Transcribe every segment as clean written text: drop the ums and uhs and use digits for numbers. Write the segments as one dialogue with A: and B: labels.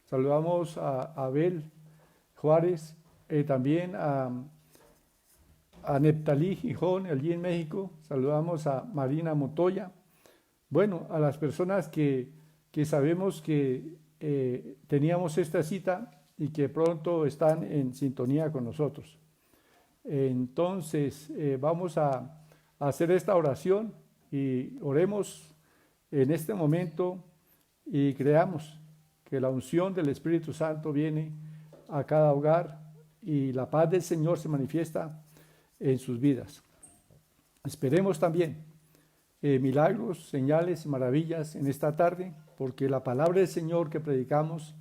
A: Saludamos a Abel Juárez, también a Neptalí Gijón, allí en México. Saludamos a Marina Montoya. Bueno, a las personas que sabemos que teníamos esta cita y que pronto están en sintonía con nosotros. Entonces, vamos a hacer esta oración y oremos en este momento y creamos que la unción del Espíritu Santo viene a cada hogar y la paz del Señor se manifiesta en sus vidas. Esperemos también milagros, señales y maravillas en esta tarde, porque la palabra del Señor que predicamos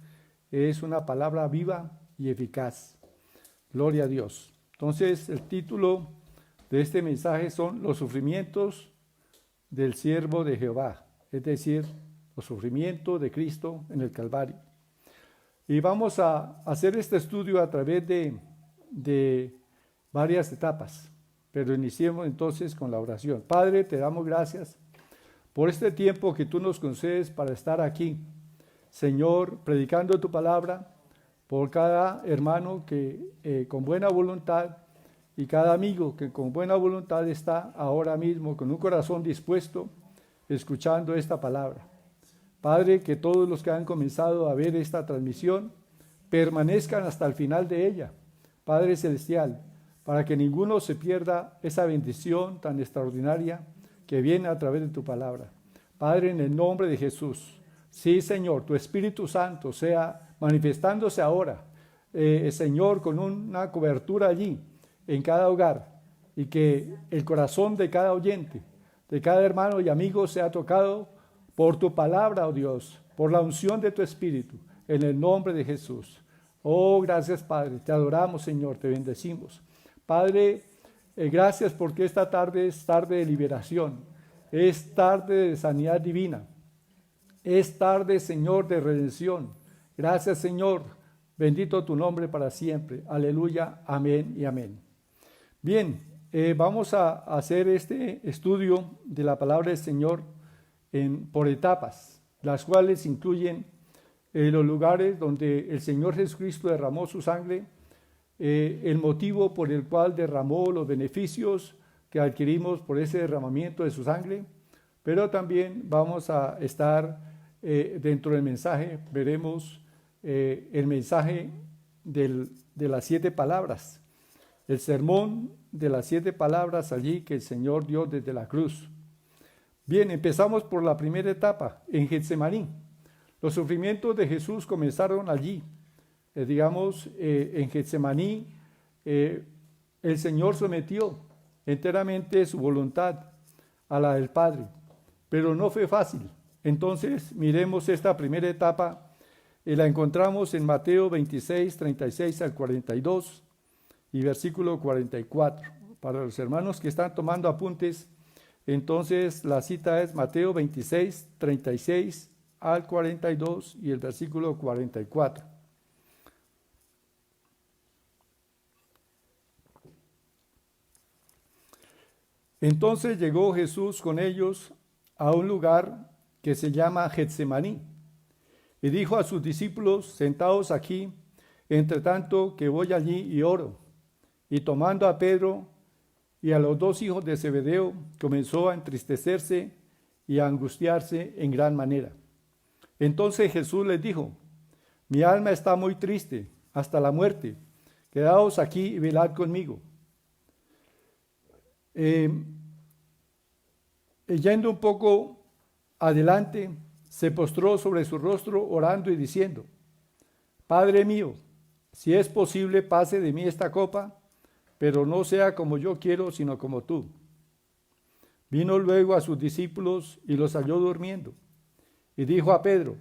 A: es una palabra viva y eficaz. Gloria a Dios. Entonces, el título de este mensaje son los sufrimientos del siervo de Jehová, es decir, los sufrimientos de Cristo en el Calvario. Y vamos a hacer este estudio a través de varias etapas, pero iniciemos entonces con la oración. Padre, te damos gracias por este tiempo que tú nos concedes para estar aquí, Señor, predicando tu palabra, por cada hermano que con buena voluntad y cada amigo que con buena voluntad está ahora mismo con un corazón dispuesto, escuchando esta palabra. Padre, que todos los que han comenzado a ver esta transmisión permanezcan hasta el final de ella, Padre Celestial, para que ninguno se pierda esa bendición tan extraordinaria que viene a través de tu palabra. Padre, en el nombre de Jesús, sí, Señor, tu Espíritu Santo sea manifestándose ahora, Señor, con una cobertura allí, en cada hogar, y que el corazón de cada oyente, de cada hermano y amigo sea tocado por tu palabra, oh Dios, por la unción de tu Espíritu, en el nombre de Jesús. Oh, gracias, Padre, te adoramos, Señor, te bendecimos. Padre, gracias porque esta tarde es tarde de liberación, es tarde de sanidad divina, es tarde, Señor, de redención. Gracias, Señor, bendito tu nombre para siempre. Aleluya, amén y amén. Bien, vamos a hacer este estudio de la palabra del Señor por etapas, las cuales incluyen los lugares donde el Señor Jesucristo derramó su sangre, el motivo por el cual derramó los beneficios que adquirimos por ese derramamiento de su sangre, pero también vamos a estar dentro del mensaje, veremos el mensaje de las 7 palabras, el sermón de las 7 palabras allí que el Señor dio desde la cruz. Bien, empezamos por la primera etapa, en Getsemaní. Los sufrimientos de Jesús comenzaron allí. En Getsemaní, el Señor sometió enteramente su voluntad a la del Padre, pero no fue fácil. Entonces, miremos esta primera etapa, la encontramos en Mateo 26, 36 al 42 y versículo 44. Para los hermanos que están tomando apuntes, entonces la cita es Mateo 26, 36 al 42 y el versículo 44. Entonces llegó Jesús con ellos a un lugar que se llama Getsemaní y dijo a sus discípulos: sentaos aquí, entre tanto que voy allí y oro. Y tomando a Pedro y a los 2 hijos de Zebedeo, comenzó a entristecerse y a angustiarse en gran manera. Entonces Jesús les dijo: mi alma está muy triste hasta la muerte, quedaos aquí y velad conmigo. Yendo un poco adelante, se postró sobre su rostro orando y diciendo: Padre mío, si es posible, pase de mí esta copa, pero no sea como yo quiero, sino como tú. Vino luego a sus discípulos y los halló durmiendo. Y dijo a Pedro: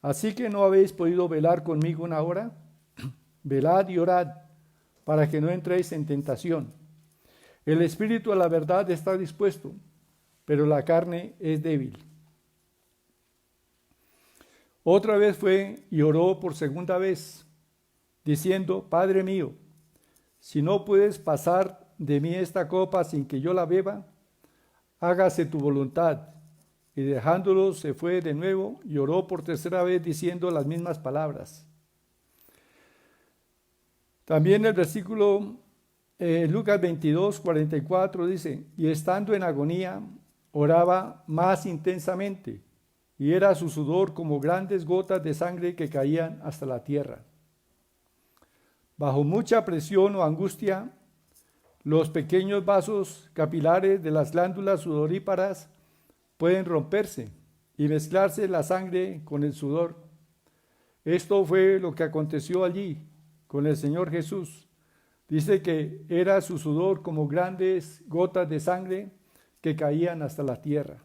A: ¿así que no habéis podido velar conmigo una hora? Velad y orad, para que no entréis en tentación. El espíritu a la verdad está dispuesto, pero la carne es débil. Otra vez fue y oró por segunda vez, diciendo: Padre mío, si no puedes pasar de mí esta copa sin que yo la beba, hágase tu voluntad. y dejándolos se fue de nuevo y oró por tercera vez diciendo las mismas palabras. También el versículo Lucas 22, 44 dice, y estando en agonía, oraba más intensamente, y era su sudor como grandes gotas de sangre que caían hasta la tierra. Bajo mucha presión o angustia, los pequeños vasos capilares de las glándulas sudoríparas pueden romperse y mezclarse la sangre con el sudor. Esto fue lo que aconteció allí con el Señor Jesús. Dice que era su sudor como grandes gotas de sangre que caían hasta la tierra.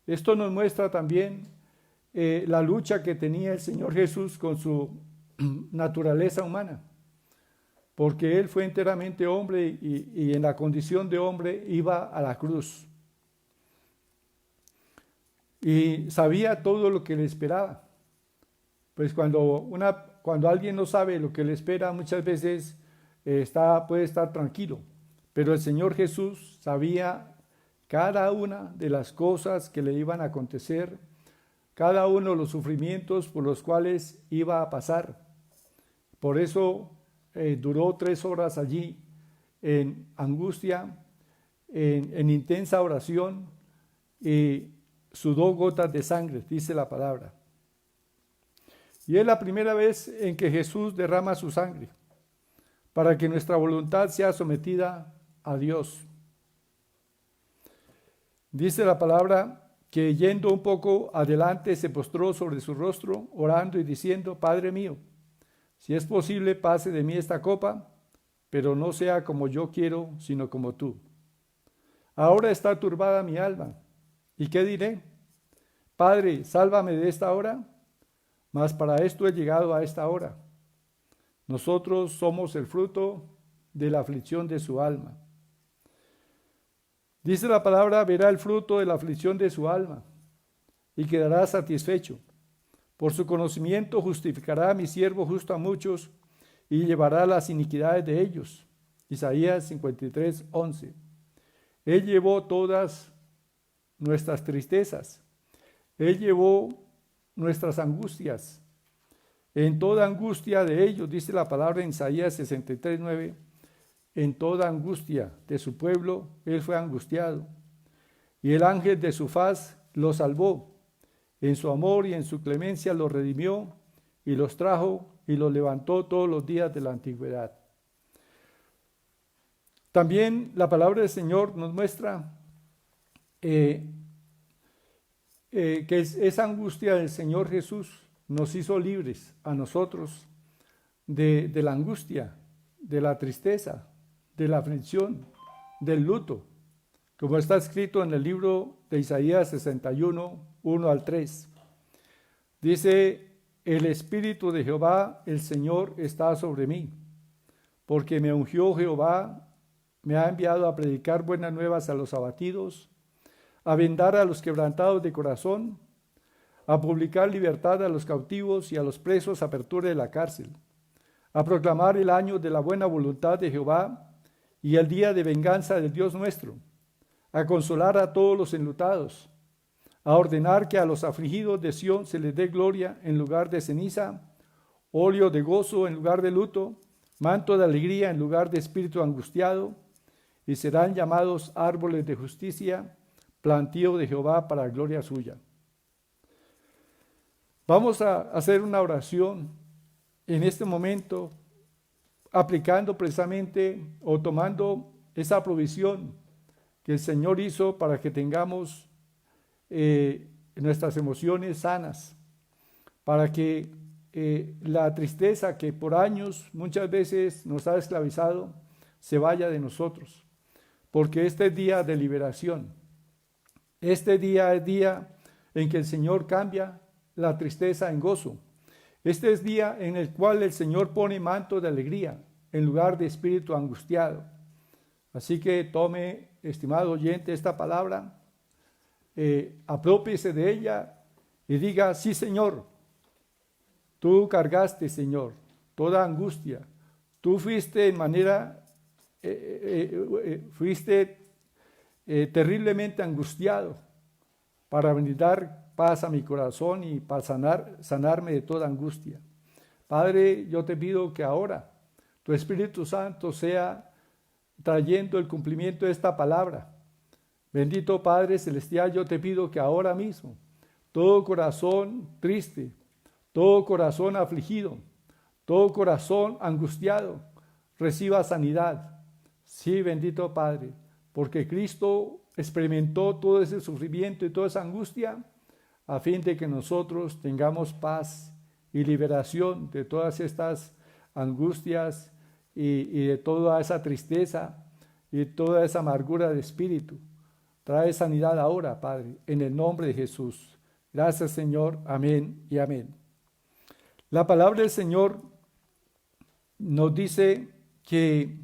A: Esto nos muestra también la lucha que tenía el Señor Jesús con su naturaleza humana, porque Él fue enteramente hombre y en la condición de hombre iba a la cruz. Y sabía todo lo que le esperaba. Pues cuando alguien no sabe lo que le espera, muchas veces puede estar tranquilo. Pero el Señor Jesús sabía cada una de las cosas que le iban a acontecer, cada uno de los sufrimientos por los cuales iba a pasar. Por eso duró 3 horas allí en angustia, en intensa oración, y sudó gotas de sangre, dice la palabra. Y es la primera vez en que Jesús derrama su sangre, para que nuestra voluntad sea sometida a Dios. Dice la palabra que yendo un poco adelante se postró sobre su rostro, orando y diciendo, Padre mío, si es posible pase de mí esta copa, pero no sea como yo quiero, sino como tú. Ahora está turbada mi alma. ¿Y qué diré? Padre, sálvame de esta hora, mas para esto he llegado a esta hora. Nosotros somos el fruto de la aflicción de su alma. Dice la palabra, verá el fruto de la aflicción de su alma y quedará satisfecho. Por su conocimiento justificará a mi siervo justo a muchos y llevará las iniquidades de ellos. Isaías 53, 11. Él llevó todas nuestras tristezas. Él llevó nuestras angustias. En toda angustia de ellos, dice la palabra en Isaías 63, 9, en toda angustia de su pueblo, él fue angustiado. Y el ángel de su faz lo salvó. En su amor y en su clemencia los redimió y los trajo y los levantó todos los días de la antigüedad. También la palabra del Señor nos muestra que esa angustia del Señor Jesús nos hizo libres a nosotros de la angustia, de la tristeza, de la aflicción, del luto, como está escrito en el libro de Isaías 61, 1 al 3. Dice, el Espíritu de Jehová, el Señor, está sobre mí, porque me ungió Jehová, me ha enviado a predicar buenas nuevas a los abatidos, a vendar a los quebrantados de corazón, a publicar libertad a los cautivos y a los presos apertura de la cárcel, a proclamar el año de la buena voluntad de Jehová y el día de venganza del Dios nuestro, a consolar a todos los enlutados, a ordenar que a los afligidos de Sión se les dé gloria en lugar de ceniza, óleo de gozo en lugar de luto, manto de alegría en lugar de espíritu angustiado, y serán llamados árboles de justicia, plantío de Jehová para gloria suya. Vamos a hacer una oración en este momento, aplicando precisamente o tomando esa provisión que el Señor hizo para que tengamos nuestras emociones sanas, para que la tristeza que por años muchas veces nos ha esclavizado se vaya de nosotros, porque este es día de liberación. Este día es día en que el Señor cambia la tristeza en gozo. Este es día en el cual el Señor pone manto de alegría en lugar de espíritu angustiado. Así que tome, estimado oyente, esta palabra, aprópiese de ella y diga, sí, Señor, tú cargaste, Señor, toda angustia. Tú fuiste terriblemente angustiado para brindar paz a mi corazón y para sanarme de toda angustia. Padre, yo te pido que ahora tu Espíritu Santo sea trayendo el cumplimiento de esta palabra. Bendito Padre Celestial, yo te pido que ahora mismo todo corazón triste, todo corazón afligido, todo corazón angustiado, reciba sanidad. Sí, bendito Padre, porque Cristo experimentó todo ese sufrimiento y toda esa angustia a fin de que nosotros tengamos paz y liberación de todas estas angustias y de toda esa tristeza y toda esa amargura de espíritu. Trae sanidad ahora, Padre, en el nombre de Jesús. Gracias, Señor. Amén y amén. La palabra del Señor nos dice que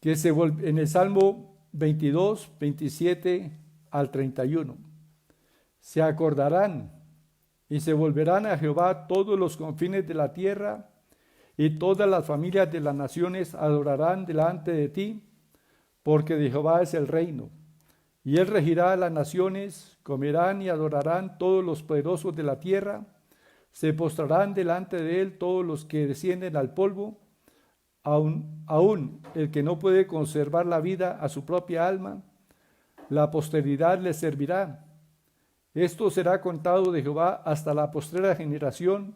A: en el Salmo 22, 27 al 31, se acordarán y se volverán a Jehová todos los confines de la tierra, y todas las familias de las naciones adorarán delante de ti, porque de Jehová es el reino, y él regirá a las naciones, comerán y adorarán todos los poderosos de la tierra, se postrarán delante de él todos los que descienden al polvo, aún el que no puede conservar la vida a su propia alma, la posteridad le servirá. Esto será contado de Jehová hasta la postrera generación.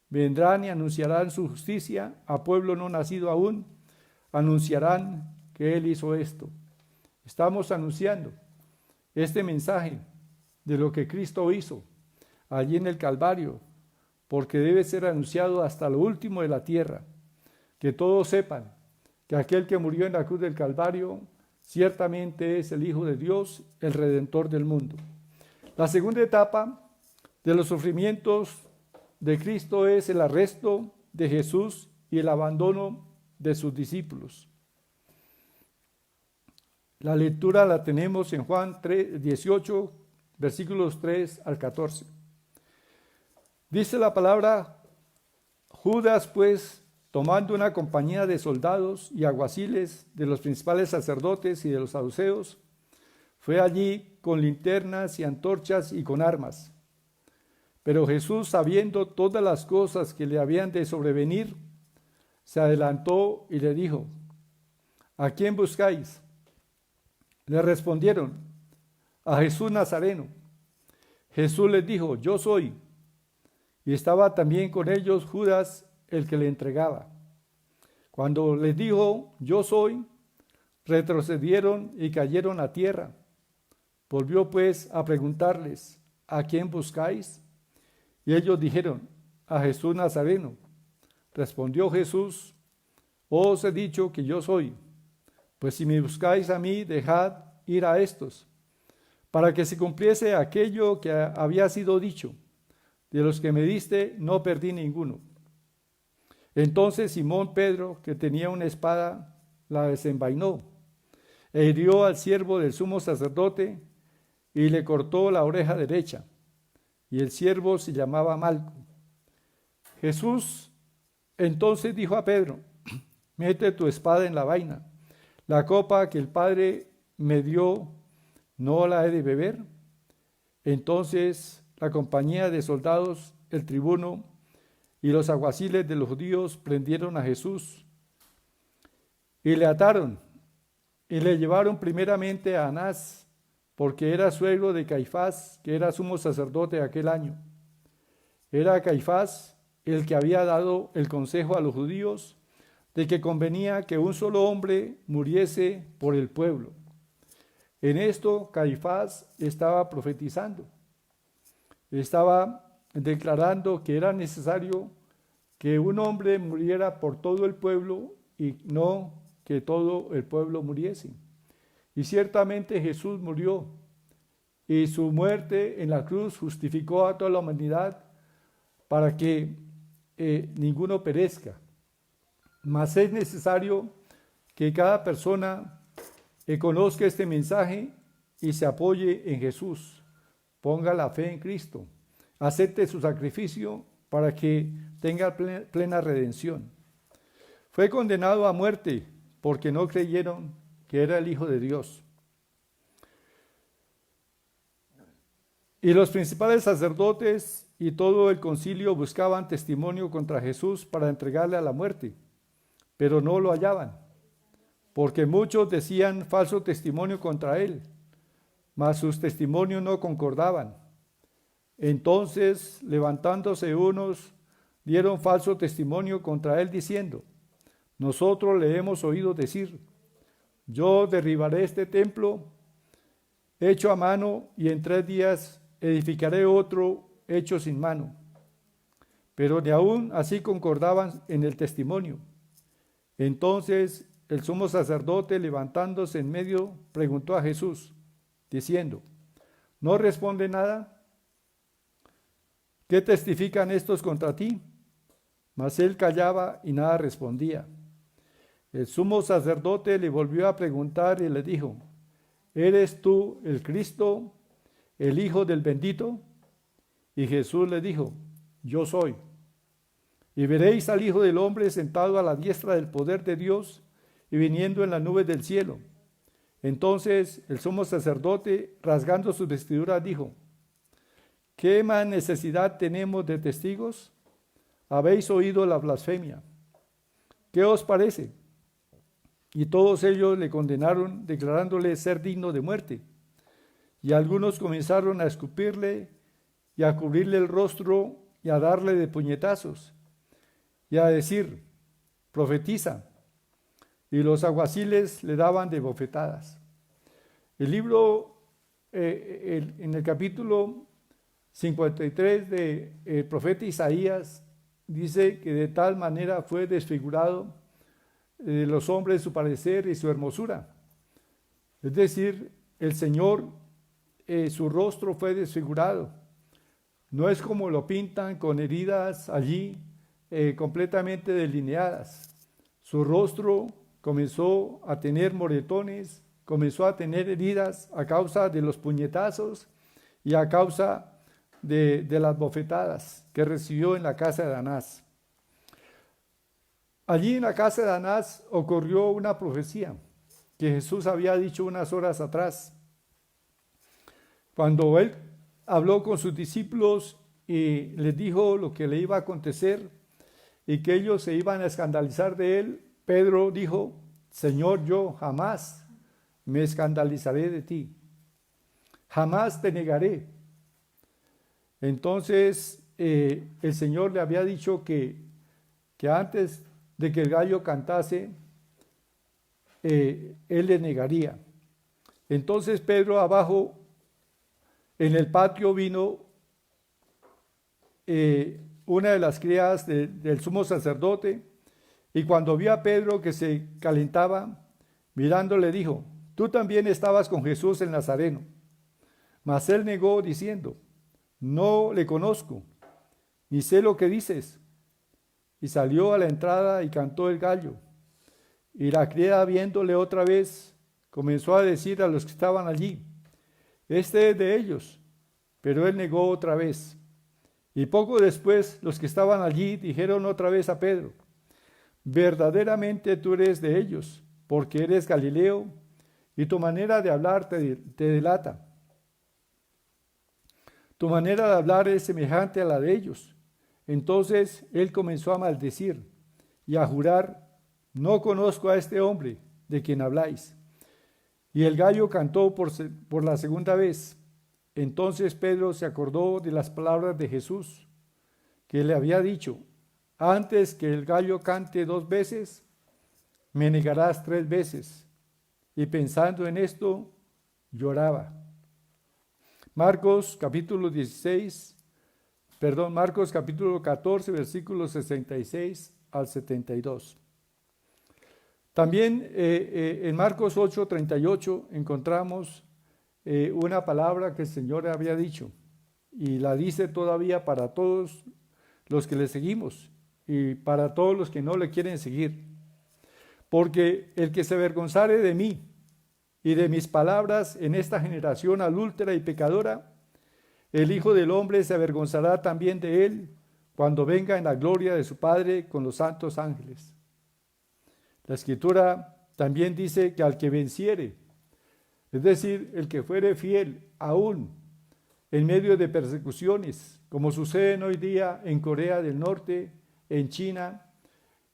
A: Vendrán y anunciarán su justicia a pueblo no nacido aún. Anunciarán que él hizo esto. Estamos anunciando este mensaje de lo que Cristo hizo allí en el Calvario, porque debe ser anunciado hasta lo último de la tierra. Que todos sepan que aquel que murió en la cruz del Calvario ciertamente es el Hijo de Dios, el Redentor del mundo. La segunda etapa de los sufrimientos de Cristo es el arresto de Jesús y el abandono de sus discípulos. La lectura la tenemos en Juan 18, versículos 3 al 14. Dice la palabra: Judas, pues, tomando una compañía de soldados y alguaciles de los principales sacerdotes y de los saduceos, fue allí con linternas y antorchas y con armas. Pero Jesús, sabiendo todas las cosas que le habían de sobrevenir, se adelantó y le dijo: ¿A quién buscáis? Le respondieron: a Jesús Nazareno. Jesús les dijo: yo soy. Y estaba también con ellos Judas, el que le entregaba. Cuando les dijo: yo soy, retrocedieron y cayeron a tierra. Volvió pues a preguntarles: ¿a quién buscáis? Y ellos dijeron: a Jesús Nazareno. Respondió Jesús: os he dicho que yo soy. Pues si me buscáis a mí, dejad ir a estos, para que se cumpliese aquello que había sido dicho: de los que me diste, no perdí ninguno. Entonces Simón Pedro, que tenía una espada, la desenvainó, e hirió al siervo del sumo sacerdote, y le cortó la oreja derecha, y el siervo se llamaba Malco. Jesús entonces dijo a Pedro: mete tu espada en la vaina. La copa que el Padre me dio, ¿no la he de beber? Entonces la compañía de soldados, el tribuno y los alguaciles de los judíos prendieron a Jesús y le ataron y le llevaron primeramente a Anás, porque era suegro de Caifás, que era sumo sacerdote aquel año. Era Caifás el que había dado el consejo a los judíos de que convenía que un solo hombre muriese por el pueblo. En esto Caifás estaba profetizando, estaba declarando que era necesario que un hombre muriera por todo el pueblo y no que todo el pueblo muriese. Y ciertamente Jesús murió, y su muerte en la cruz justificó a toda la humanidad para que ninguno perezca. Mas es necesario que cada persona conozca este mensaje y se apoye en Jesús, ponga la fe en Cristo, acepte su sacrificio para que tenga plena redención. Fue condenado a muerte porque no creyeron que era el Hijo de Dios. Y los principales sacerdotes y todo el concilio buscaban testimonio contra Jesús para entregarle a la muerte, pero no lo hallaban, porque muchos decían falso testimonio contra él, mas sus testimonios no concordaban. Entonces, levantándose unos, dieron falso testimonio contra él diciendo: nosotros le hemos oído decir, yo derribaré este templo hecho a mano y en 3 días edificaré otro hecho sin mano. Pero ni aún así concordaban en el testimonio. Entonces el sumo sacerdote, levantándose en medio, preguntó a Jesús, diciendo: ¿no responde nada? ¿Qué testifican estos contra ti? Mas él callaba y nada respondía. El sumo sacerdote le volvió a preguntar y le dijo: ¿eres tú el Cristo, el Hijo del bendito? Y Jesús le dijo: yo soy. Y veréis al Hijo del hombre sentado a la diestra del poder de Dios y viniendo en las nubes del cielo. Entonces el sumo sacerdote, rasgando sus vestiduras, dijo: ¿qué más necesidad tenemos de testigos? Habéis oído la blasfemia. ¿Qué os parece? Y todos ellos le condenaron, declarándole ser digno de muerte. Y algunos comenzaron a escupirle y a cubrirle el rostro y a darle de puñetazos y a decir: profetiza. Y los alguaciles le daban de bofetadas. El libro, en el capítulo 53 del profeta Isaías, dice que de tal manera fue desfigurado de los hombres su parecer y su hermosura. Es decir, el Señor, su rostro fue desfigurado. No es como lo pintan, con heridas allí completamente delineadas. Su rostro comenzó a tener moretones, comenzó a tener heridas a causa de los puñetazos y a causa de las bofetadas que recibió en la casa de Anás. Allí en la casa de Anás ocurrió una profecía que Jesús había dicho unas horas atrás. Cuando él habló con sus discípulos y les dijo lo que le iba a acontecer y que ellos se iban a escandalizar de él, Pedro dijo: Señor, yo jamás me escandalizaré de ti, jamás te negaré. Entonces el Señor le había dicho que antes de que el gallo cantase, él le negaría. Entonces Pedro, abajo en el patio, vino una de las criadas del sumo sacerdote, y cuando vio a Pedro que se calentaba, mirando le dijo: tú también estabas con Jesús el Nazareno. Mas él negó diciendo: no le conozco, ni sé lo que dices. Y salió a la entrada y cantó el gallo. Y la criada, viéndole otra vez, comenzó a decir a los que estaban allí: este es de ellos. Pero él negó otra vez. Y poco después los que estaban allí dijeron otra vez a Pedro: verdaderamente tú eres de ellos, porque eres Galileo, y tu manera de hablar te delata. Tu manera de hablar es semejante a la de ellos. Entonces él comenzó a maldecir y a jurar: no conozco a este hombre de quien habláis. Y el gallo cantó por la segunda vez. Entonces Pedro se acordó de las palabras de Jesús, que le había dicho: antes que el gallo cante 2 veces, me negarás 3 veces. Y pensando en esto, lloraba. Marcos capítulo 14, versículos 66 al 72. También en Marcos 8:38 encontramos una palabra que el Señor había dicho, y la dice todavía para todos los que le seguimos y para todos los que no le quieren seguir. Porque el que se avergonzare de mí y de mis palabras en esta generación adúltera y pecadora, el Hijo del Hombre se avergonzará también de él cuando venga en la gloria de su Padre con los santos ángeles. La Escritura también dice que al que venciere, es decir, el que fuere fiel aún en medio de persecuciones, como suceden hoy día en Corea del Norte, en China,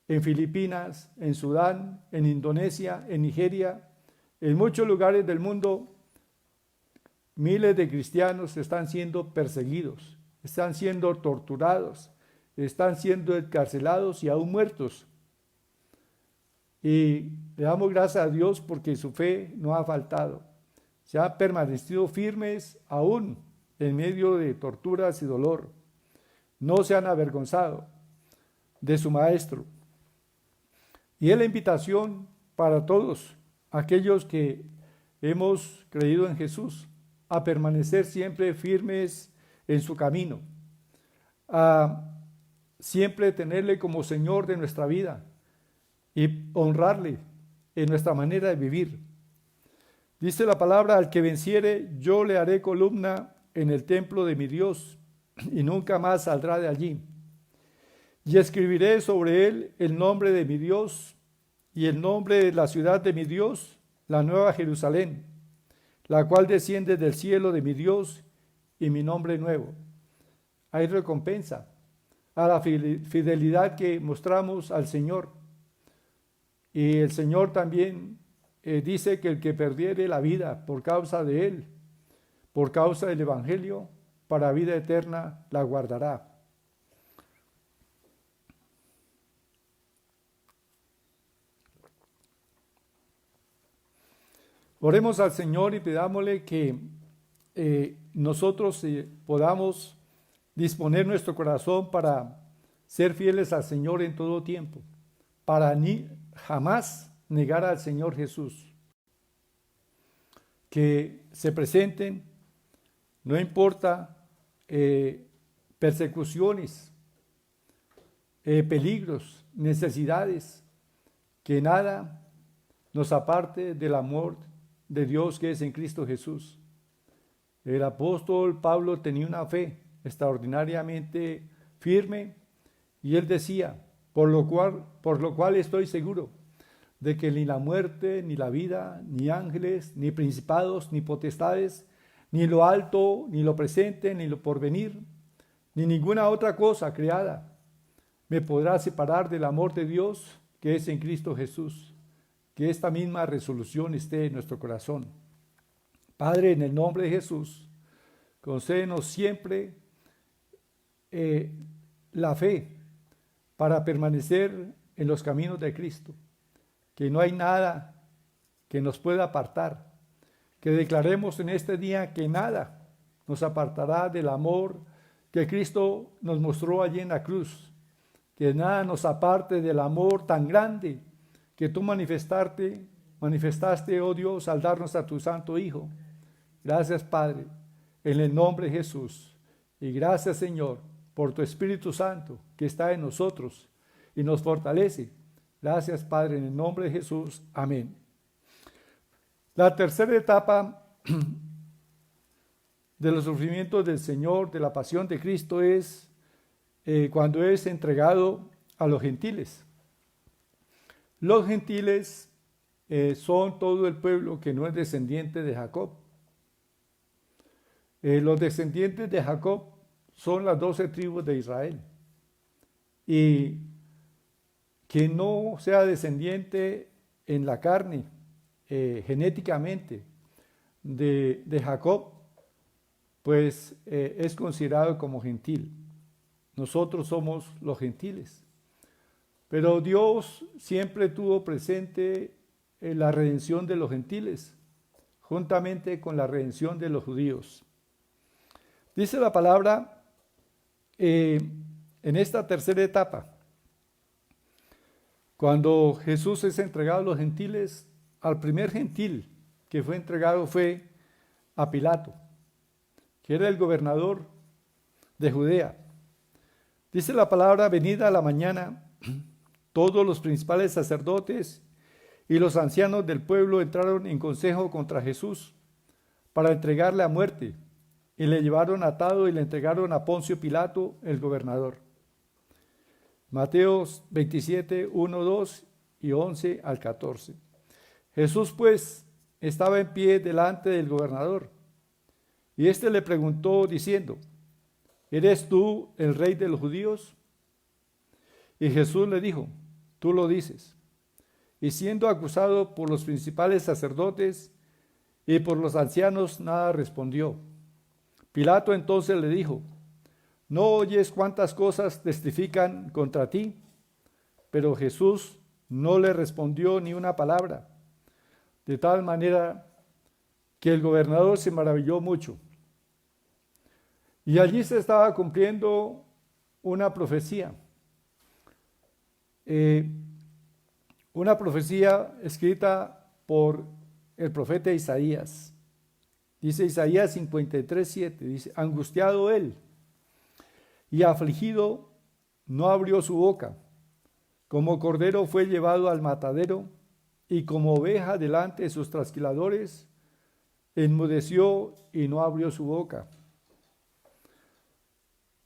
A: en Filipinas, en Sudán, en Indonesia, en Nigeria, en muchos lugares del mundo. Miles de cristianos están siendo perseguidos, están siendo torturados, están siendo encarcelados y aún muertos. Y le damos gracias a Dios porque su fe no ha faltado. Se han permanecido firmes aún en medio de torturas y dolor. No se han avergonzado de su Maestro. Y es la invitación para todos aquellos que hemos creído en Jesús a permanecer siempre firmes en su camino, a siempre tenerle como Señor de nuestra vida y honrarle en nuestra manera de vivir. Dice la palabra: al que venciere, yo le haré columna en el templo de mi Dios, y nunca más saldrá de allí. Y escribiré sobre él el nombre de mi Dios y el nombre de la ciudad de mi Dios, la nueva Jerusalén, la cual desciende del cielo de mi Dios, y mi nombre nuevo. Hay recompensa a la fidelidad que mostramos al Señor. Y el Señor también dice que el que perdiere la vida por causa de Él, por causa del Evangelio, para vida eterna la guardará. Oremos al Señor y pidámosle que nosotros podamos disponer nuestro corazón para ser fieles al Señor en todo tiempo, para jamás negar al Señor Jesús. Que se presenten, no importa persecuciones, peligros, necesidades, que nada nos aparte del amor de Dios que es en Cristo Jesús. El apóstol Pablo tenía una fe extraordinariamente firme y él decía: por lo cual estoy seguro de que ni la muerte, ni la vida, ni ángeles, ni principados, ni potestades, ni lo alto, ni lo presente, ni lo porvenir, ni ninguna otra cosa creada me podrá separar del amor de Dios que es en Cristo Jesús. Que esta misma resolución esté en nuestro corazón. Padre, en el nombre de Jesús, concédenos siempre la fe para permanecer en los caminos de Cristo, que no hay nada que nos pueda apartar, que declaremos en este día que nada nos apartará del amor que Cristo nos mostró allí en la cruz, que nada nos aparte del amor tan grande que tú manifestaste, oh Dios, al darnos a tu Santo Hijo. Gracias, Padre, en el nombre de Jesús. Y gracias, Señor, por tu Espíritu Santo que está en nosotros y nos fortalece. Gracias, Padre, en el nombre de Jesús. Amén. La tercera etapa de los sufrimientos del Señor, de la pasión de Cristo, es cuando es entregado a los gentiles. Los gentiles son todo el pueblo que no es descendiente de Jacob. Los descendientes de Jacob son las 12 tribus de Israel. Y quien no sea descendiente en la carne, genéticamente, de Jacob, pues es considerado como gentil. Nosotros somos los gentiles. Pero Dios siempre tuvo presente la redención de los gentiles, juntamente con la redención de los judíos. Dice la palabra en esta tercera etapa, cuando Jesús es entregado a los gentiles, al primer gentil que fue entregado fue a Pilato, que era el gobernador de Judea. Dice la palabra: venida a la mañana, todos los principales sacerdotes y los ancianos del pueblo entraron en consejo contra Jesús para entregarle a muerte, y le llevaron atado y le entregaron a Poncio Pilato, el gobernador. Mateo 27, 1, 2 y 11 al 14. Jesús pues estaba en pie delante del gobernador, Y éste le preguntó diciendo: ¿eres tú el rey de los judíos? Y Jesús le dijo: tú lo dices. Y siendo acusado por los principales sacerdotes y por los ancianos, nada respondió. Pilato entonces le dijo: ¿no oyes cuántas cosas testifican contra ti? Pero Jesús no le respondió ni una palabra, de tal manera que el gobernador se maravilló mucho. Y allí se estaba cumpliendo una profecía escrita por el profeta Isaías. Dice Isaías 53:7, dice: angustiado él y afligido, no abrió su boca. Como cordero fue llevado al matadero, y como oveja delante de sus trasquiladores, enmudeció y no abrió su boca.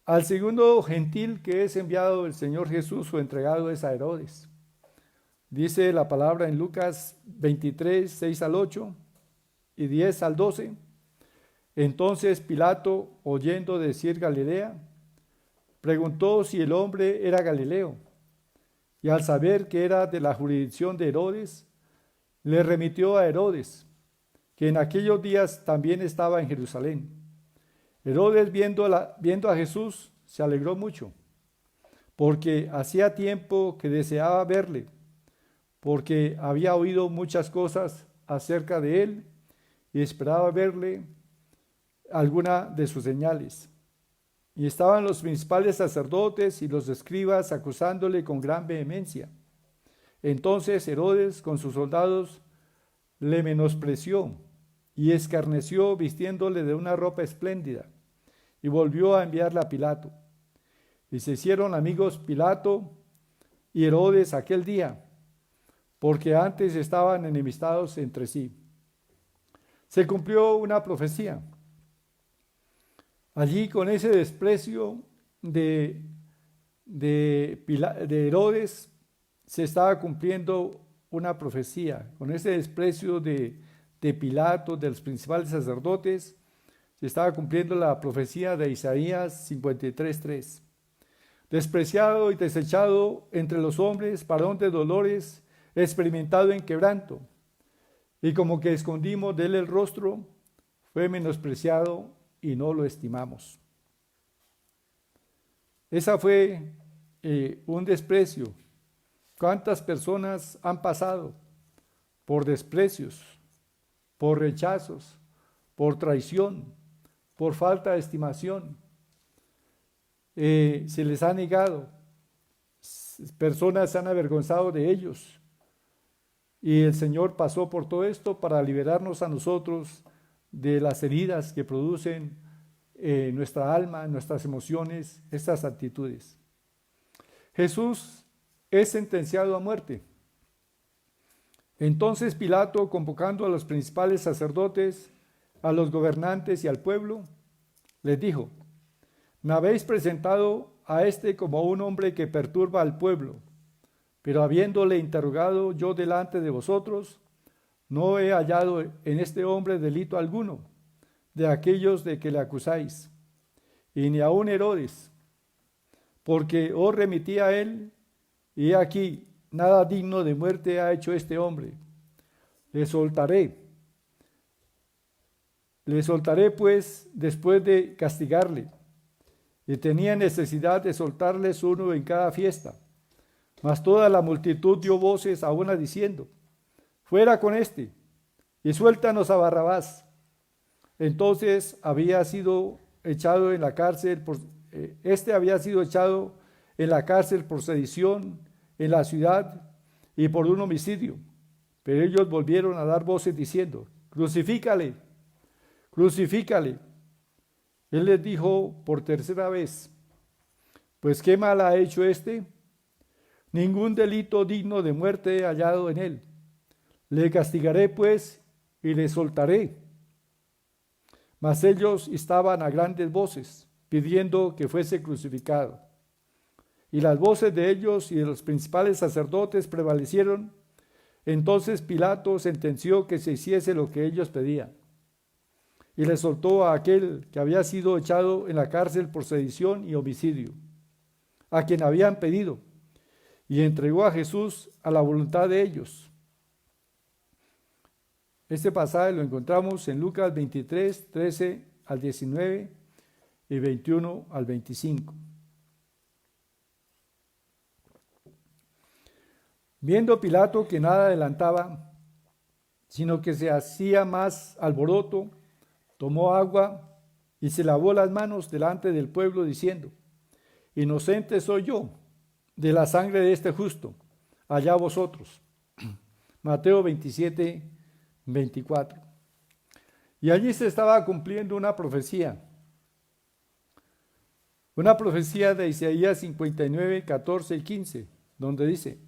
A: Al segundo gentil que es enviado el Señor Jesús o entregado es a Herodes. Dice la palabra en Lucas 23, 6 al 8 y 10 al 12. Entonces Pilato, oyendo decir Galilea, preguntó si el hombre era Galileo, y al saber que era de la jurisdicción de Herodes, le remitió a Herodes, que en aquellos días también estaba en Jerusalén. Herodes, viendo a Jesús, se alegró mucho, porque hacía tiempo que deseaba verle, porque había oído muchas cosas acerca de él y esperaba verle alguna de sus señales. Y estaban los principales sacerdotes y los escribas acusándole con gran vehemencia. Entonces Herodes con sus soldados le menospreció y escarneció vistiéndole de una ropa espléndida, y volvió a enviarle a Pilato. Y se hicieron amigos Pilato y Herodes aquel día, porque antes estaban enemistados entre sí. Se cumplió una profecía. Allí, con ese desprecio de Herodes, se estaba cumpliendo una profecía. Con ese desprecio de Pilato, de los principales sacerdotes, se estaba cumpliendo la profecía de Isaías 53:3. Despreciado y desechado entre los hombres, varón de dolores, experimentado en quebranto, y como que escondimos de él el rostro, fue menospreciado y no lo estimamos. Esa fue un desprecio. ¿Cuántas personas han pasado por desprecios, por rechazos, por traición, por falta de estimación? Se les ha negado, personas se han avergonzado de ellos, y el Señor pasó por todo esto para liberarnos a nosotros de las heridas que producen nuestra alma, nuestras emociones, estas actitudes. Jesús es sentenciado a muerte. Entonces Pilato, convocando a los principales sacerdotes, a los gobernantes y al pueblo, les dijo: me habéis presentado a este como un hombre que perturba al pueblo, pero habiéndole interrogado yo delante de vosotros, no he hallado en este hombre delito alguno de aquellos de que le acusáis, y ni aun Herodes, porque os remití a él, y aquí nada digno de muerte ha hecho este hombre. Le soltaré pues después de castigarle. Y tenía necesidad de soltarles uno en cada fiesta. Mas toda la multitud dio voces a una diciendo: fuera con éste, y suéltanos a Barrabás. Entonces había sido echado en la cárcel por sedición en la ciudad y por un homicidio. Pero ellos volvieron a dar voces diciendo: crucifícale, crucifícale. Él les dijo por tercera vez: pues qué mal ha hecho éste. Ningún delito digno de muerte he hallado en él. Le castigaré pues y le soltaré. Mas ellos estaban a grandes voces pidiendo que fuese crucificado. Y las voces de ellos y de los principales sacerdotes prevalecieron. Entonces Pilato sentenció que se hiciese lo que ellos pedían. y le soltó a aquel que había sido echado en la cárcel por sedición y homicidio, a quien habían pedido, y entregó a Jesús a la voluntad de ellos. Este pasaje lo encontramos en Lucas 23, 13 al 19 y 21 al 25. Viendo Pilato que nada adelantaba, sino que se hacía más alboroto, tomó agua y se lavó las manos delante del pueblo diciendo: inocente soy yo de la sangre de este justo, allá vosotros. Mateo 27, 24. Y allí se estaba cumpliendo una profecía de Isaías 59, 14 y 15, donde dice: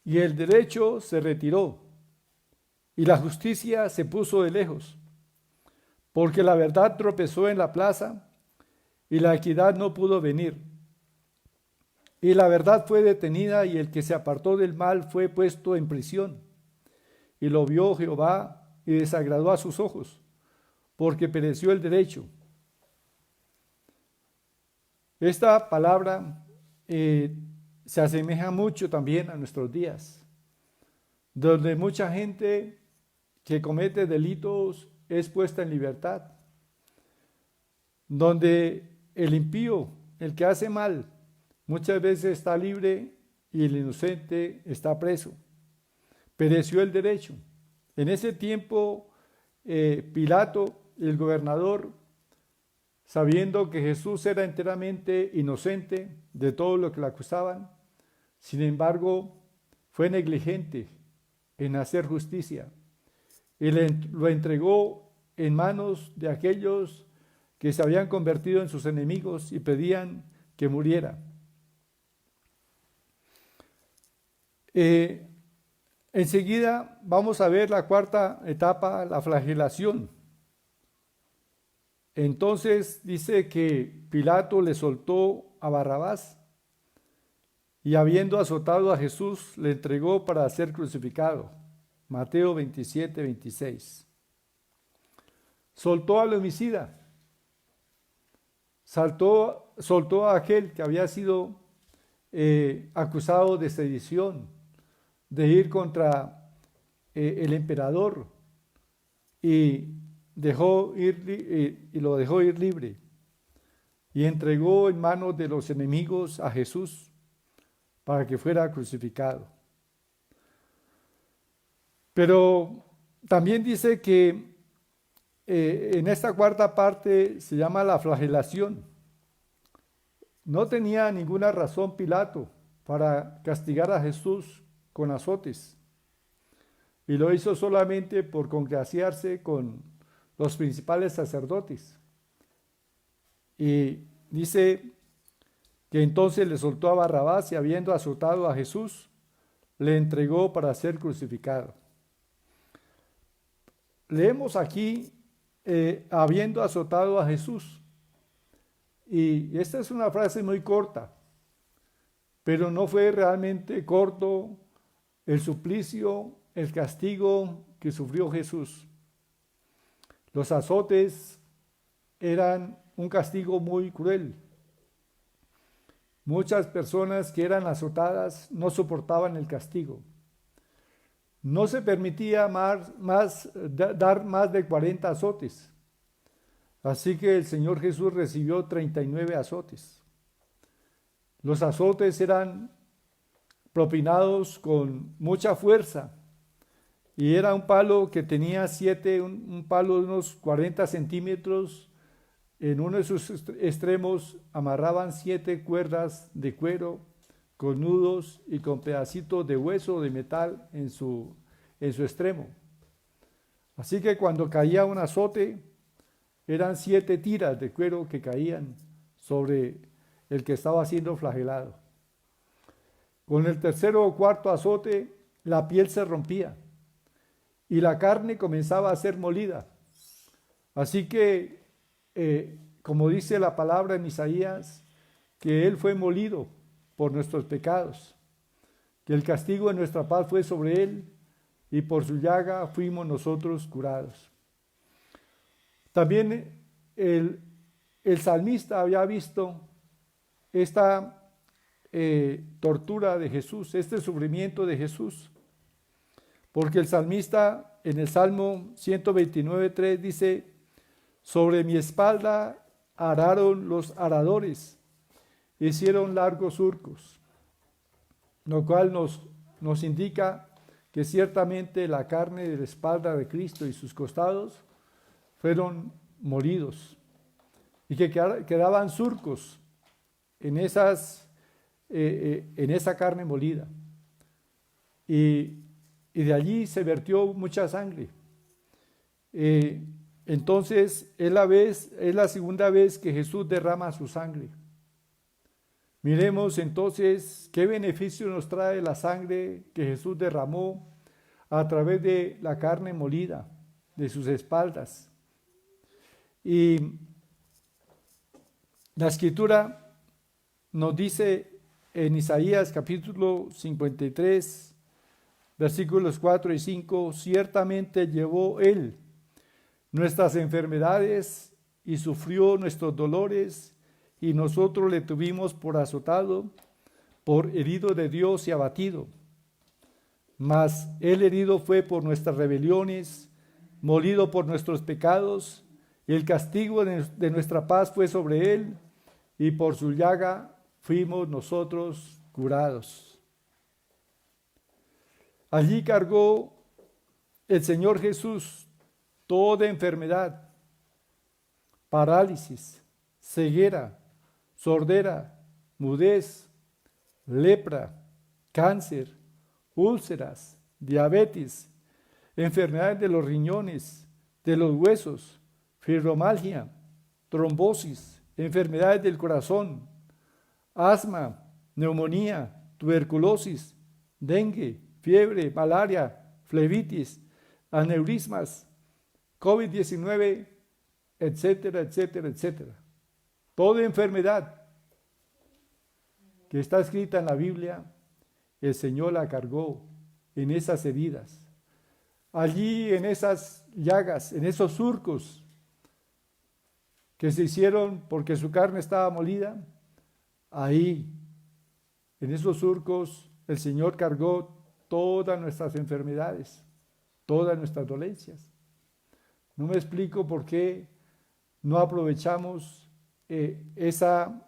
A: y el derecho se retiró, y la justicia se puso de lejos, porque la verdad tropezó en la plaza, y la equidad no pudo venir. Y la verdad fue detenida, y el que se apartó del mal fue puesto en prisión. Y lo vio Jehová, y desagradó a sus ojos, porque pereció el derecho. Esta palabra se asemeja mucho también a nuestros días, donde mucha gente que comete delitos es puesta en libertad, donde el impío, el que hace mal, muchas veces está libre y el inocente está preso. Pereció el derecho. En ese tiempo, Pilato, el gobernador, sabiendo que Jesús era enteramente inocente de todo lo que le acusaban, sin embargo, fue negligente en hacer justicia y lo entregó en manos de aquellos que se habían convertido en sus enemigos y pedían que muriera. Enseguida vamos a ver la cuarta etapa, la flagelación. Entonces dice que Pilato le soltó a Barrabás y habiendo azotado a Jesús, le entregó para ser crucificado. Mateo 27, 26. Soltó al homicida. Soltó a aquel que había sido acusado de sedición, de ir contra el emperador, y lo dejó ir libre. Y entregó en manos de los enemigos a Jesús para que fuera crucificado. Pero también dice que en esta cuarta parte se llama la flagelación. No tenía ninguna razón Pilato para castigar a Jesús con azotes, y lo hizo solamente por congraciarse con los principales sacerdotes. Y dice que entonces le soltó a Barrabás y habiendo azotado a Jesús, le entregó para ser crucificado. Leemos aquí, habiendo azotado a Jesús. Y esta es una frase muy corta, pero no fue realmente corto el suplicio, el castigo que sufrió Jesús. Los azotes eran un castigo muy cruel. Muchas personas que eran azotadas no soportaban el castigo. No se permitía dar más de 40 azotes. Así que el Señor Jesús recibió 39 azotes. Los azotes eran propinados con mucha fuerza y era un palo que tenía un palo de unos 40 centímetros. En uno de sus extremos amarraban 7 cuerdas de cuero con nudos y con pedacitos de hueso de metal en su extremo. Así que cuando caía un azote, eran 7 tiras de cuero que caían sobre el que estaba siendo flagelado. Con el tercero o cuarto azote, la piel se rompía y la carne comenzaba a ser molida. Así que como dice la palabra en Isaías, que Él fue molido por nuestros pecados, que el castigo de nuestra paz fue sobre Él, y por su llaga fuimos nosotros curados. También el salmista había visto esta tortura de Jesús, este sufrimiento de Jesús, porque el salmista en el Salmo 129:3 dice: sobre mi espalda araron los aradores, hicieron largos surcos, lo cual nos indica que ciertamente la carne de la espalda de Cristo y sus costados fueron molidos y que quedaban surcos en esa carne molida. Y de allí se vertió mucha sangre. Entonces es la segunda vez que Jesús derrama su sangre. Miremos entonces qué beneficio nos trae la sangre que Jesús derramó a través de la carne molida de sus espaldas. Y la Escritura nos dice en Isaías capítulo 53, versículos 4 y 5: ciertamente llevó Él nuestras enfermedades y sufrió nuestros dolores, y nosotros le tuvimos por azotado, por herido de Dios y abatido. Mas Él herido fue por nuestras rebeliones, molido por nuestros pecados, y el castigo de nuestra paz fue sobre Él, y por su llaga fuimos nosotros curados. Allí cargó el Señor Jesús toda enfermedad, parálisis, ceguera, sordera, mudez, lepra, cáncer, úlceras, diabetes, enfermedades de los riñones, de los huesos, fibromialgia, trombosis, enfermedades del corazón, asma, neumonía, tuberculosis, dengue, fiebre, malaria, flebitis, aneurismas, COVID-19, etcétera, etcétera, etcétera. Toda enfermedad que está escrita en la Biblia, el Señor la cargó en esas heridas. Allí en esas llagas, en esos surcos que se hicieron porque su carne estaba molida, ahí, en esos surcos, el Señor cargó todas nuestras enfermedades, todas nuestras dolencias. No me explico por qué no aprovechamos esa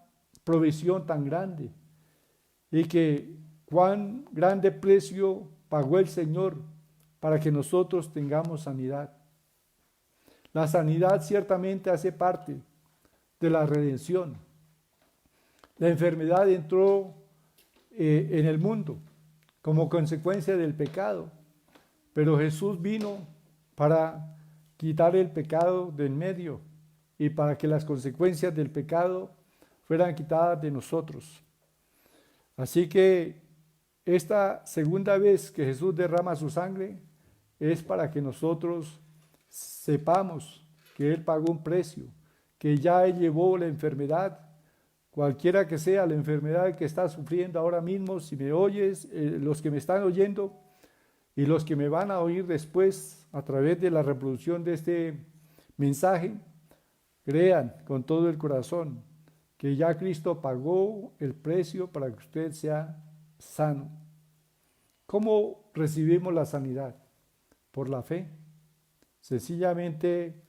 A: provisión tan grande y que cuán grande precio pagó el Señor para que nosotros tengamos sanidad. La sanidad ciertamente hace parte de la redención. La enfermedad entró en el mundo como consecuencia del pecado, pero Jesús vino para quitar el pecado de en medio y para que las consecuencias del pecado fueran quitadas de nosotros. Así que esta segunda vez que Jesús derrama su sangre es para que nosotros sepamos que Él pagó un precio, que ya Él llevó la enfermedad, cualquiera que sea la enfermedad que estás sufriendo ahora mismo. Si me oyes, los que me están oyendo y los que me van a oír después a través de la reproducción de este mensaje, crean con todo el corazón que ya Cristo pagó el precio para que usted sea sano. ¿Cómo recibimos la sanidad? Por la fe. Sencillamente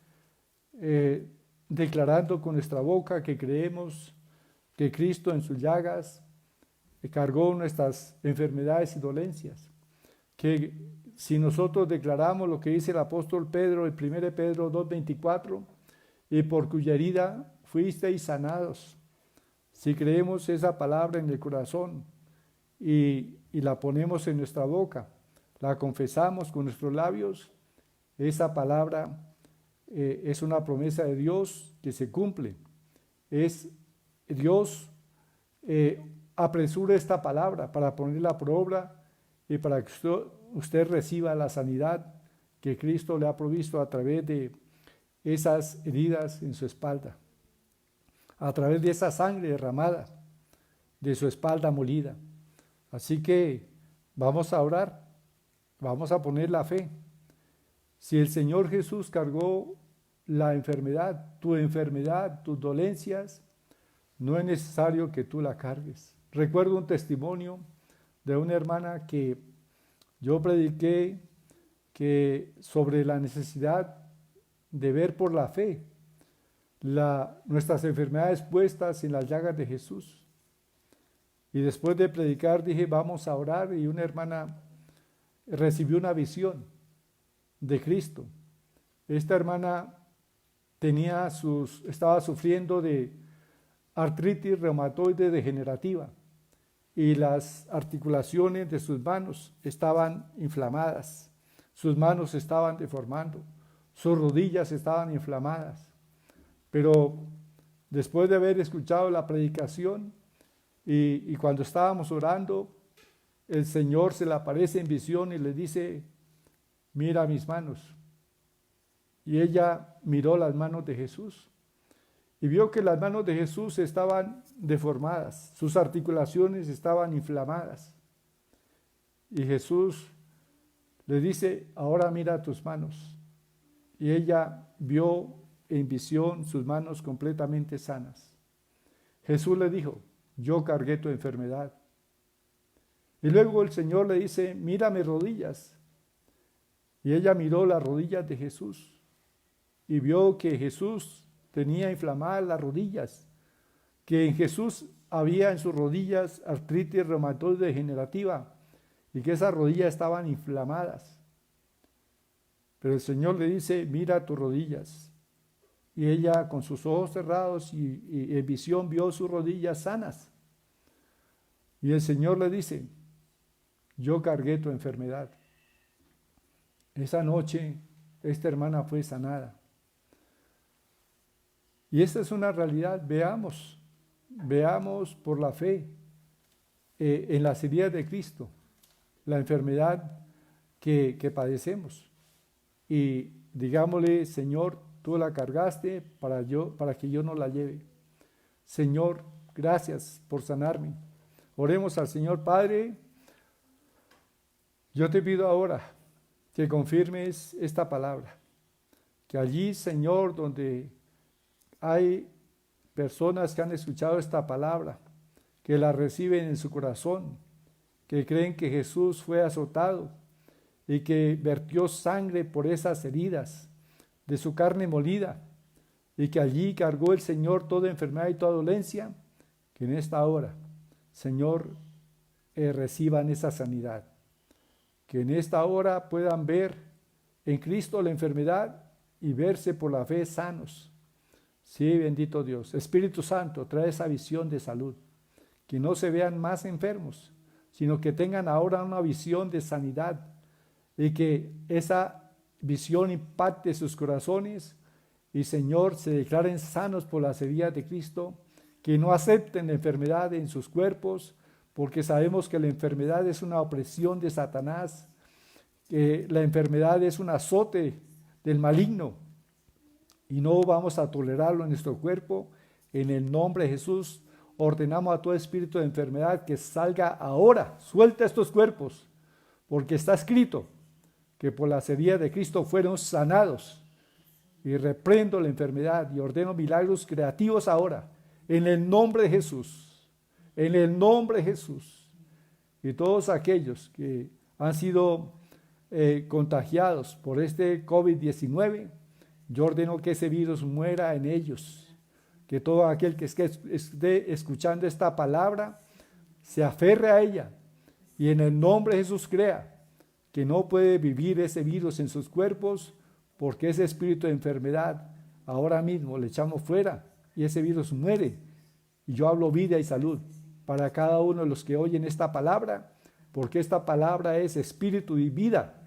A: declarando con nuestra boca que creemos que Cristo en sus llagas cargó nuestras enfermedades y dolencias. Que si nosotros declaramos lo que dice el apóstol Pedro, el 1 Pedro 2:24, y por cuya herida fuisteis sanados. Si creemos esa palabra en el corazón y la ponemos en nuestra boca, la confesamos con nuestros labios, esa palabra es una promesa de Dios que se cumple. Es Dios apresura esta palabra para ponerla por obra y para que usted reciba la sanidad que Cristo le ha provisto a través de esas heridas en su espalda, a través de esa sangre derramada, de su espalda molida. Así que vamos a orar, vamos a poner la fe. Si el Señor Jesús cargó la enfermedad, tus dolencias, no es necesario que tú la cargues. Recuerdo un testimonio de una hermana que yo prediqué sobre la necesidad de ver por la fe nuestras enfermedades puestas en las llagas de Jesús. Y después de predicar dije, vamos a orar, y una hermana recibió una visión de Cristo. Esta hermana estaba sufriendo de artritis reumatoide degenerativa y las articulaciones de sus manos estaban inflamadas, sus manos estaban deformando, sus rodillas estaban inflamadas. Pero después de haber escuchado la predicación y cuando estábamos orando, el Señor se le aparece en visión y le dice, mira mis manos. Y ella miró las manos de Jesús y vio que las manos de Jesús estaban deformadas, sus articulaciones estaban inflamadas. Y Jesús le dice, ahora mira tus manos. Y ella vio en visión sus manos completamente sanas. Jesús le dijo, yo cargué tu enfermedad. Y luego el Señor le dice, mira mis rodillas. Y ella miró las rodillas de Jesús y vio que Jesús tenía inflamadas las rodillas, que en Jesús había en sus rodillas artritis reumatoide degenerativa y que esas rodillas estaban inflamadas. Pero el Señor le dice, mira tus rodillas. Y ella con sus ojos cerrados y en visión vio sus rodillas sanas. Y el Señor le dice, yo cargué tu enfermedad. Esa noche esta hermana fue sanada. Y esta es una realidad. Veamos por la fe en las heridas de Cristo la enfermedad que padecemos. Y digámosle, Señor, tú la cargaste para que yo no la lleve. Señor, gracias por sanarme. Oremos al Señor. Padre, yo te pido ahora que confirmes esta palabra, que allí, Señor, donde hay personas que han escuchado esta palabra, que la reciben en su corazón, que creen que Jesús fue azotado y que vertió sangre por esas heridas de su carne molida, y que allí cargó el Señor toda enfermedad y toda dolencia, que en esta hora, Señor, reciban esa sanidad. Que en esta hora puedan ver en Cristo la enfermedad y verse por la fe sanos. Sí, bendito Dios. Espíritu Santo, trae esa visión de salud. Que no se vean más enfermos, sino que tengan ahora una visión de sanidad y que esa visión impacte sus corazones y, Señor, se declaren sanos por las heridas de Cristo, que no acepten la enfermedad en sus cuerpos, porque sabemos que la enfermedad es una opresión de Satanás, que la enfermedad es un azote del maligno y no vamos a tolerarlo en nuestro cuerpo. En el nombre de Jesús ordenamos a todo espíritu de enfermedad que salga ahora, suelta estos cuerpos, porque está escrito que por las heridas de Cristo fueron sanados. Y reprendo la enfermedad y ordeno milagros creativos ahora, en el nombre de Jesús, en el nombre de Jesús. Y todos aquellos que han sido contagiados por este COVID-19, yo ordeno que ese virus muera en ellos, que todo aquel que esté escuchando esta palabra se aferre a ella y en el nombre de Jesús crea que no puede vivir ese virus en sus cuerpos, porque ese espíritu de enfermedad ahora mismo le echamos fuera y ese virus muere. Y yo hablo vida y salud para cada uno de los que oyen esta palabra, porque esta palabra es espíritu y vida.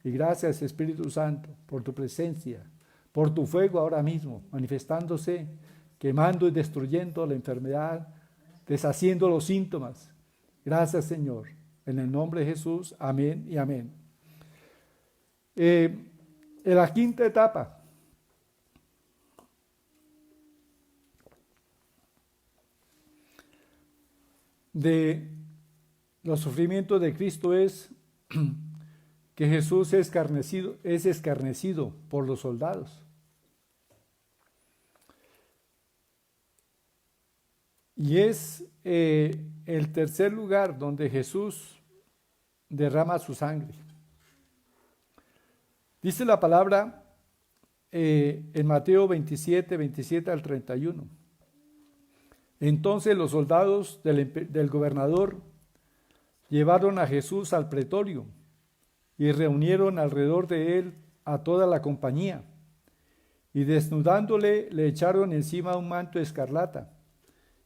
A: Y gracias, Espíritu Santo, por tu presencia, por tu fuego ahora mismo, manifestándose, quemando y destruyendo la enfermedad, deshaciendo los síntomas. Gracias, Señor. En el nombre de Jesús, amén y amén. En la quinta etapa, de los sufrimientos de Cristo es que Jesús es escarnecido por los soldados. Y es el tercer lugar donde Jesús derrama su sangre. Dice la palabra en Mateo 27, 27 al 31. Entonces los soldados del gobernador llevaron a Jesús al pretorio y reunieron alrededor de él a toda la compañía, y desnudándole le echaron encima un manto escarlata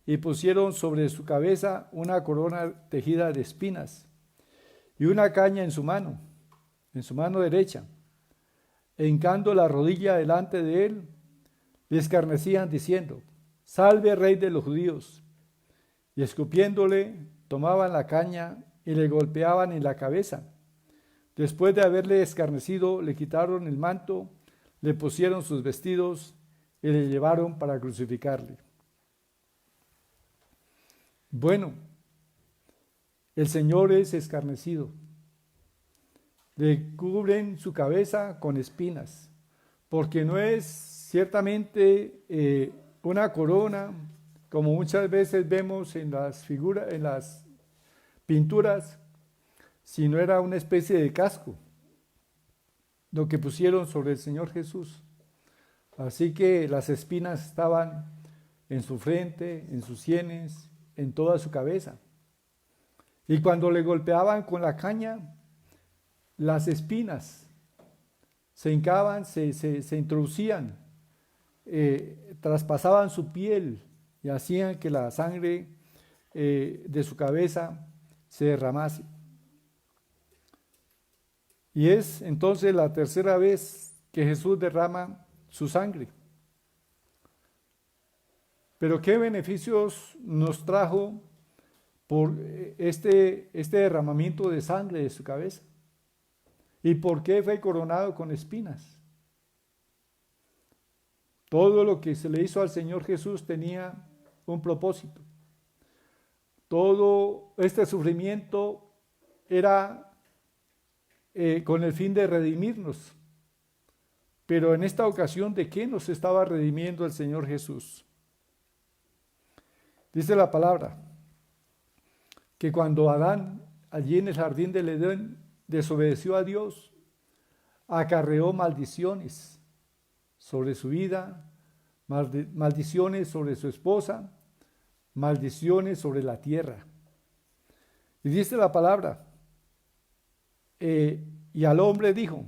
A: y pusieron sobre su cabeza una corona tejida de espinas y una caña en su mano derecha. E hincando la rodilla delante de él, le escarnecían diciendo: Salve, Rey de los judíos. Y escupiéndole, tomaban la caña y le golpeaban en la cabeza. Después de haberle escarnecido, le quitaron el manto, le pusieron sus vestidos y le llevaron para crucificarle. Bueno, el Señor es escarnecido. Le cubren su cabeza con espinas, porque no es ciertamente una corona, como muchas veces vemos en las figuras, en las pinturas, sino era una especie de casco, lo que pusieron sobre el Señor Jesús. Así que las espinas estaban en su frente, en sus sienes, en toda su cabeza. Y cuando le golpeaban con la caña, las espinas se hincaban, se introducían, traspasaban su piel y hacían que la sangre de su cabeza se derramase. Y es entonces la tercera vez que Jesús derrama su sangre. Pero ¿qué beneficios nos trajo por este derramamiento de sangre de su cabeza? ¿Y por qué fue coronado con espinas? Todo lo que se le hizo al Señor Jesús tenía un propósito. Todo este sufrimiento era con el fin de redimirnos. Pero en esta ocasión, ¿de qué nos estaba redimiendo el Señor Jesús? Dice la palabra que cuando Adán, allí en el jardín del Edén, desobedeció a Dios, acarreó maldiciones sobre su vida, maldiciones sobre su esposa, maldiciones sobre la tierra. Y dice la palabra, y al hombre dijo,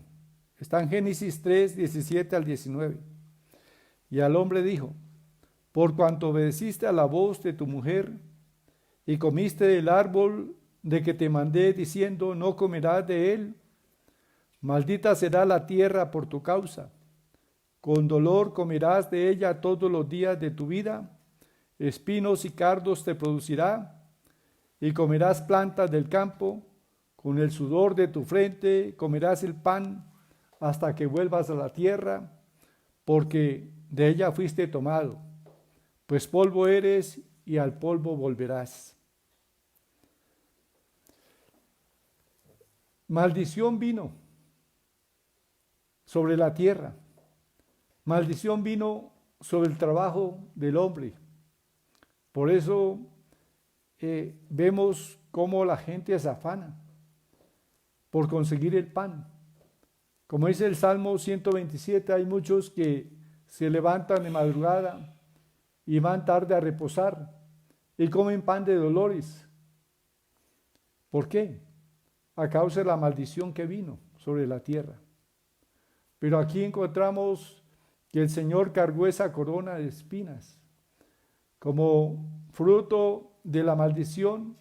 A: está en Génesis 3, 17 al 19, y al hombre dijo: por cuanto obedeciste a la voz de tu mujer y comiste del árbol de que te mandé diciendo, no comerás de él, maldita será la tierra por tu causa. Con dolor comerás de ella todos los días de tu vida, espinos y cardos te producirá, y comerás plantas del campo, con el sudor de tu frente comerás el pan hasta que vuelvas a la tierra, porque de ella fuiste tomado, pues polvo eres y al polvo volverás. Maldición vino sobre la tierra, maldición vino sobre el trabajo del hombre. Por eso vemos cómo la gente se afana por conseguir el pan. Como dice el Salmo 127, hay muchos que se levantan de madrugada y van tarde a reposar y comen pan de dolores. ¿Por qué? A causa de la maldición que vino sobre la tierra. Pero aquí encontramos que el Señor cargó esa corona de espinas. Como fruto de la maldición,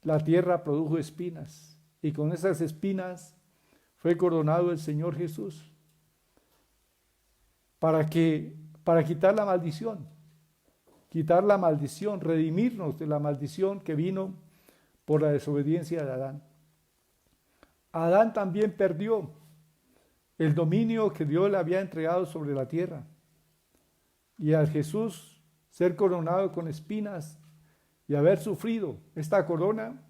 A: la tierra produjo espinas. Y con esas espinas fue coronado el Señor Jesús. Para quitar la maldición, redimirnos de la maldición que vino por la desobediencia de Adán. Adán también perdió el dominio que Dios le había entregado sobre la tierra. Y al Jesús ser coronado con espinas y haber sufrido esta corona,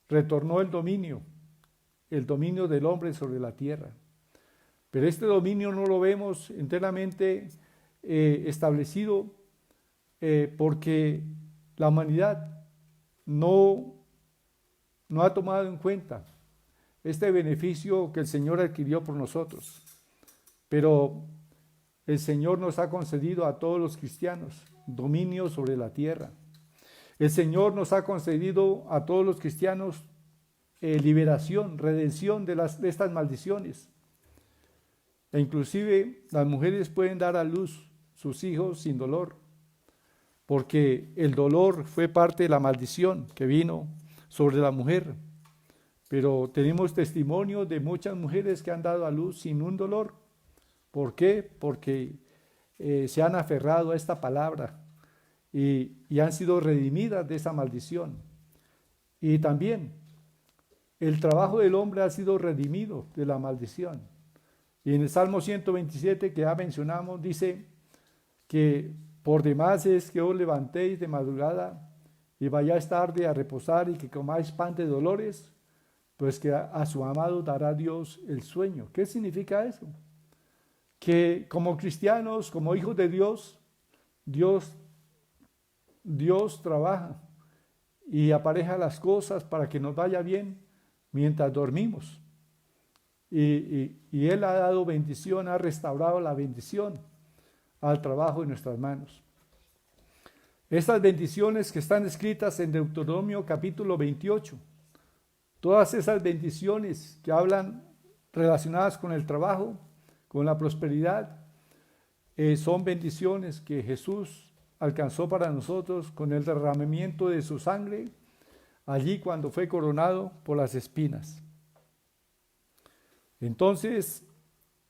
A: retornó el dominio del hombre sobre la tierra. Pero este dominio no lo vemos enteramente establecido porque la humanidad no ha tomado en cuenta este beneficio que el Señor adquirió por nosotros. Pero el Señor nos ha concedido a todos los cristianos dominio sobre la tierra. El Señor nos ha concedido a todos los cristianos liberación, redención de estas maldiciones. E inclusive las mujeres pueden dar a luz sus hijos sin dolor, porque el dolor fue parte de la maldición que vino sobre la mujer. Pero tenemos testimonio de muchas mujeres que han dado a luz sin un dolor. ¿Por qué? Porque se han aferrado a esta palabra y han sido redimidas de esa maldición. Y también el trabajo del hombre ha sido redimido de la maldición. Y en el Salmo 127 que ya mencionamos dice que por demás es que os levantéis de madrugada y vayáis tarde a reposar y que comáis pan de dolores, pues que a su amado dará Dios el sueño. ¿Qué significa eso? Que como cristianos, como hijos de Dios, Dios trabaja y apareja las cosas para que nos vaya bien mientras dormimos. Y Él ha dado bendición, ha restaurado la bendición al trabajo de nuestras manos. Estas bendiciones que están escritas en Deuteronomio capítulo 28, todas esas bendiciones que hablan relacionadas con el trabajo, con la prosperidad, son bendiciones que Jesús alcanzó para nosotros con el derramamiento de su sangre allí cuando fue coronado por las espinas. Entonces,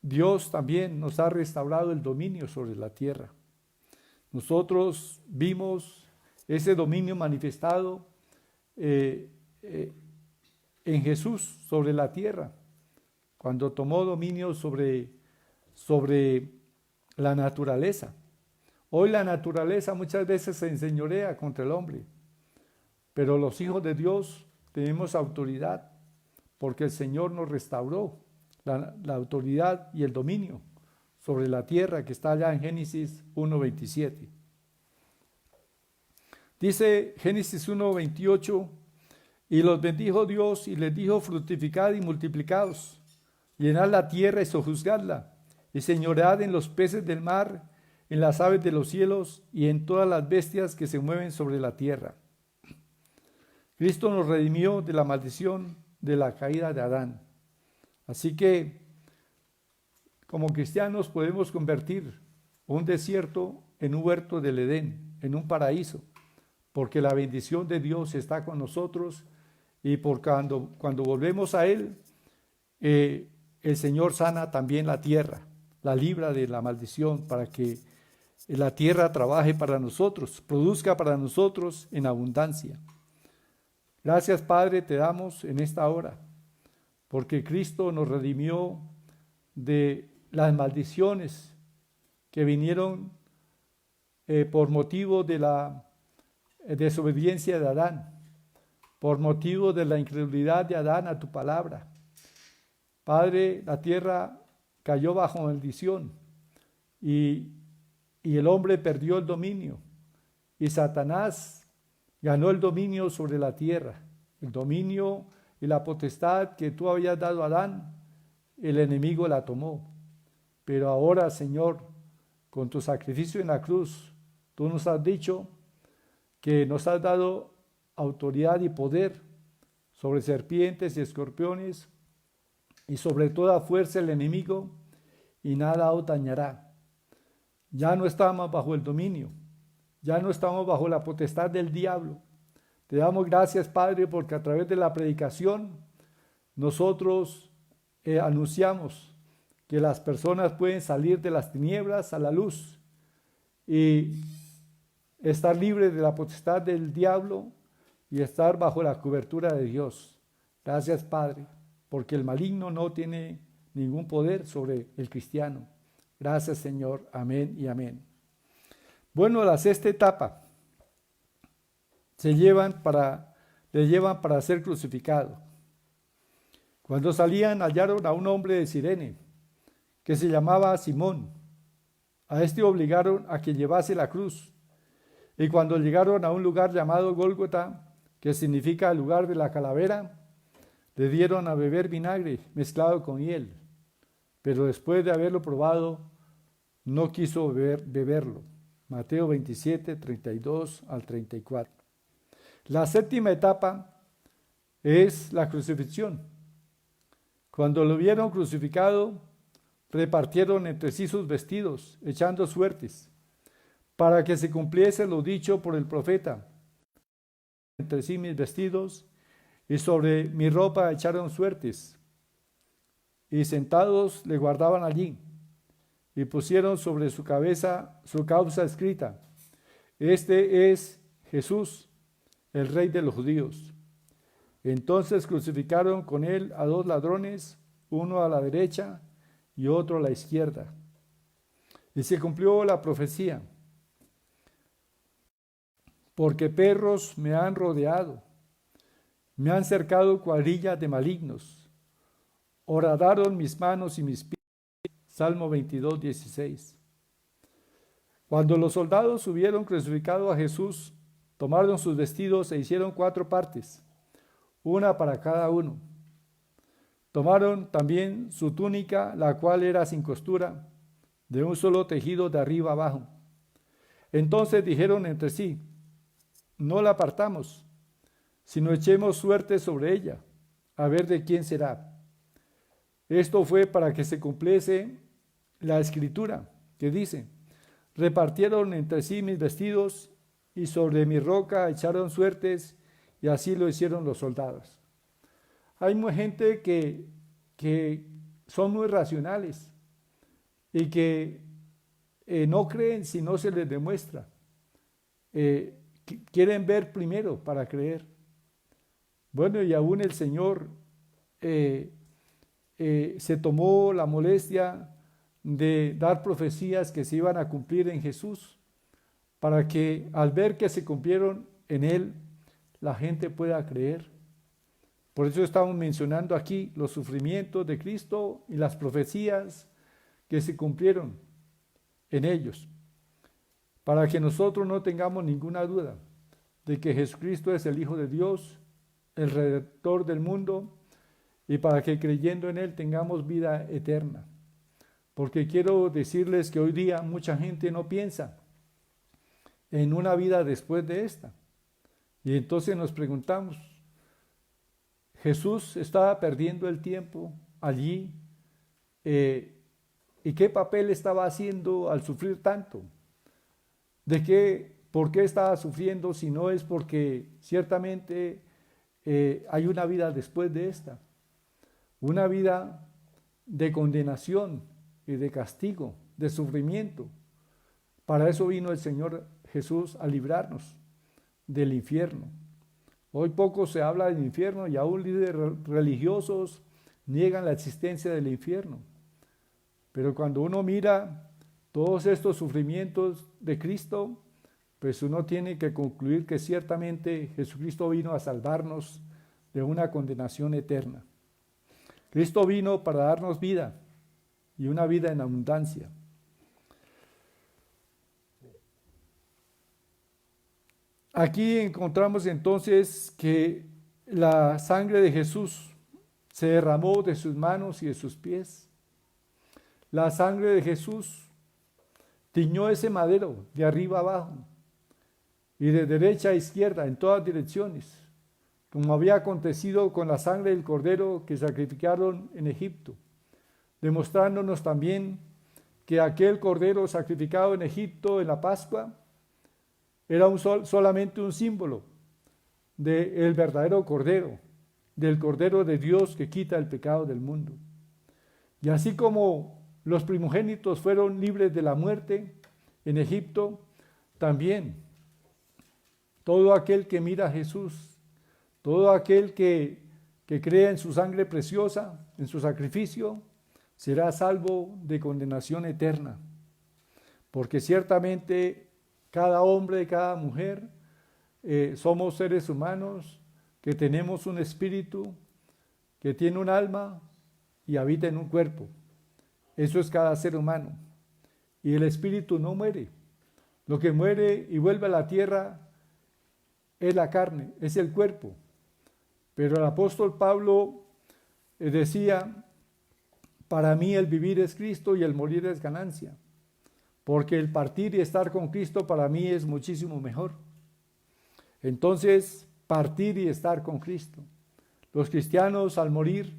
A: Dios también nos ha restaurado el dominio sobre la tierra. Nosotros vimos ese dominio manifestado en Jesús sobre la tierra, cuando tomó dominio sobre la naturaleza. Hoy la naturaleza muchas veces se enseñorea contra el hombre, pero los hijos de Dios tenemos autoridad, porque el Señor nos restauró la autoridad y el dominio sobre la tierra, que está allá en Génesis 1:27. Dice Génesis 1:28, y los bendijo Dios y les dijo: fructificad y multiplicaos, llenad la tierra y sojuzgadla, y señoread en los peces del mar, en las aves de los cielos y en todas las bestias que se mueven sobre la tierra. Cristo nos redimió de la maldición de la caída de Adán. Así que, como cristianos, podemos convertir un desierto en un huerto del Edén, en un paraíso, porque la bendición de Dios está con nosotros y cuando volvemos a Él, el Señor sana también la tierra, la libra de la maldición, para que la tierra trabaje para nosotros, produzca para nosotros en abundancia. Gracias, Padre, te damos en esta hora, porque Cristo nos redimió de las maldiciones que vinieron por motivo de la desobediencia de Adán, por motivo de la incredulidad de Adán a tu palabra. Padre, la tierra cayó bajo maldición y el hombre perdió el dominio, y Satanás ganó el dominio sobre la tierra, el dominio y la potestad que tú habías dado a Adán, el enemigo la tomó. Pero ahora, Señor, con tu sacrificio en la cruz, tú nos has dicho que nos has dado autoridad y poder sobre serpientes y escorpiones y sobre toda fuerza del enemigo, y nada os dañará. Ya no estamos bajo el dominio, ya no estamos bajo la potestad del diablo. Te damos gracias, Padre, porque a través de la predicación nosotros anunciamos que las personas pueden salir de las tinieblas a la luz y estar libres de la potestad del diablo y estar bajo la cobertura de Dios. Gracias, Padre, porque el maligno no tiene ningún poder sobre el cristiano. Gracias, Señor. Amén y amén. Bueno, la sexta etapa le llevan para ser crucificado. Cuando salían, hallaron a un hombre de Cirene, que se llamaba Simón. A este obligaron a que llevase la cruz, Y cuando llegaron a un lugar llamado Gólgota, que significa el lugar de la calavera, le dieron a beber vinagre mezclado con hiel. Pero después de haberlo probado, no quiso beberlo. Mateo 27, 32 al 34. La séptima etapa es la crucifixión. Cuando lo vieron crucificado, repartieron entre sí sus vestidos, echando suertes, para que se cumpliese lo dicho por el profeta. Entre sí mis vestidos, y sobre mi ropa echaron suertes, y sentados le guardaban allí, y pusieron sobre su cabeza su causa escrita: Este es Jesús, el Rey de los judíos. Entonces crucificaron con él a 2 ladrones, uno a la derecha y otro a la izquierda. Y se cumplió la profecía: porque perros me han rodeado, me han cercado cuadrillas de malignos, horadaron mis manos y mis pies. Salmo 22, 16. Cuando los soldados hubieron crucificado a Jesús, tomaron sus vestidos e hicieron 4 partes, una para cada uno. Tomaron también su túnica, la cual era sin costura, de un solo tejido de arriba abajo. Entonces dijeron entre sí: no la partamos, sino echemos suerte sobre ella, a ver de quién será. Esto fue para que se cumpliese la escritura, que dice: repartieron entre sí mis vestidos, y sobre mi roca echaron suertes, y así lo hicieron los soldados. Hay gente que son muy racionales y que no creen si no se les demuestra. Quieren ver primero para creer. Bueno, y aún el Señor se tomó la molestia de dar profecías que se iban a cumplir en Jesús, para que al ver que se cumplieron en Él, la gente pueda creer. Por eso estamos mencionando aquí los sufrimientos de Cristo y las profecías que se cumplieron en ellos, para que nosotros no tengamos ninguna duda de que Jesucristo es el Hijo de Dios, el Redentor del mundo, y para que creyendo en Él tengamos vida eterna. Porque quiero decirles que hoy día mucha gente no piensa en una vida después de esta. Y entonces nos preguntamos, Jesús estaba perdiendo el tiempo allí, ¿y qué papel estaba haciendo al sufrir tanto? ¿Por qué estaba sufriendo si no es porque ciertamente hay una vida después de esta? Una vida de condenación y de castigo, de sufrimiento. Para eso vino el Señor Jesús a librarnos del infierno. Hoy poco se habla del infierno y aún líderes religiosos niegan la existencia del infierno. Pero cuando uno mira todos estos sufrimientos de Cristo, pues uno tiene que concluir que ciertamente Jesucristo vino a salvarnos de una condenación eterna. Cristo vino para darnos vida y una vida en abundancia. Aquí encontramos entonces que la sangre de Jesús se derramó de sus manos y de sus pies. La sangre de Jesús tiñó ese madero de arriba abajo y de derecha a izquierda en todas direcciones, como había acontecido con la sangre del cordero que sacrificaron en Egipto, demostrándonos también que aquel cordero sacrificado en Egipto en la Pascua era solamente un símbolo del verdadero cordero, del cordero de Dios que quita el pecado del mundo. Y así como los primogénitos fueron libres de la muerte en Egipto, también todo aquel que mira a Jesús, todo aquel que cree en su sangre preciosa, en su sacrificio, será salvo de condenación eterna. Porque ciertamente cada hombre y cada mujer somos seres humanos que tenemos un espíritu, que tiene un alma y habita en un cuerpo. Eso es cada ser humano. Y el espíritu no muere. Lo que muere y vuelve a la tierra es la carne, es el cuerpo. Pero el apóstol Pablo decía, para mí el vivir es Cristo y el morir es ganancia, porque el partir y estar con Cristo para mí es muchísimo mejor. Entonces, partir y estar con Cristo. Los cristianos al morir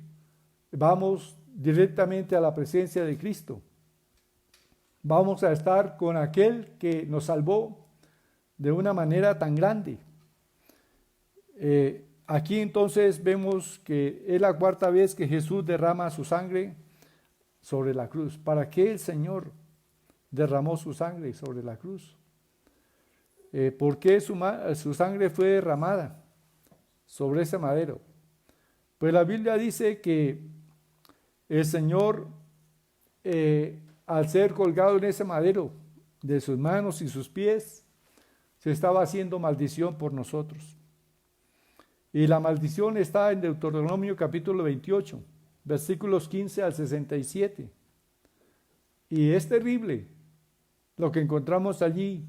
A: vamos directamente a la presencia de Cristo. Vamos a estar con aquel que nos salvó de una manera tan grande. Aquí entonces vemos que es la cuarta vez que Jesús derrama su sangre sobre la cruz. ¿Para qué el Señor derramó su sangre sobre la cruz? ¿Por qué su sangre fue derramada sobre ese madero? Pues la Biblia dice que el Señor, al ser colgado en ese madero, de sus manos y sus pies, se estaba haciendo maldición por nosotros. Y la maldición está en Deuteronomio capítulo 28, versículos 15 al 67. Y es terrible lo que encontramos allí,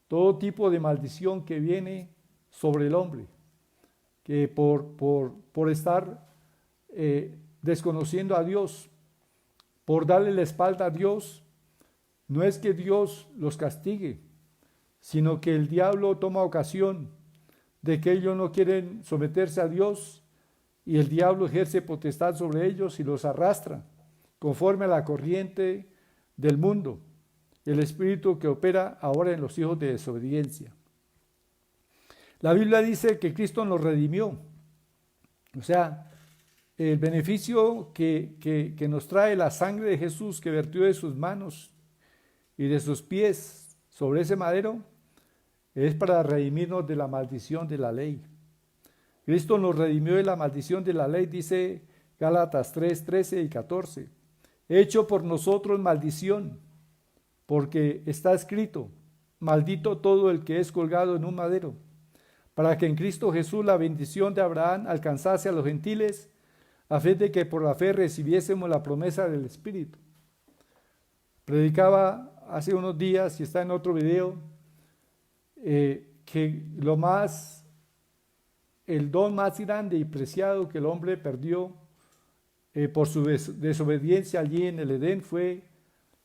A: todo tipo de maldición que viene sobre el hombre, que por estar desconociendo a Dios, por darle la espalda a Dios, no es que Dios los castigue, sino que el diablo toma ocasión de que ellos no quieren someterse a Dios y el diablo ejerce potestad sobre ellos y los arrastra conforme a la corriente del mundo, el espíritu que opera ahora en los hijos de desobediencia. La Biblia dice que Cristo nos redimió, o sea, el beneficio que nos trae la sangre de Jesús que vertió de sus manos y de sus pies sobre ese madero es para redimirnos de la maldición de la ley. Cristo nos redimió de la maldición de la ley, dice Gálatas 3, 13 y 14. Hecho por nosotros maldición, porque está escrito, maldito todo el que es colgado en un madero, para que en Cristo Jesús la bendición de Abraham alcanzase a los gentiles, a fin de que por la fe recibiésemos la promesa del Espíritu. Predicaba hace unos días, y está en otro video, que el don más grande y preciado que el hombre perdió por su desobediencia allí en el Edén fue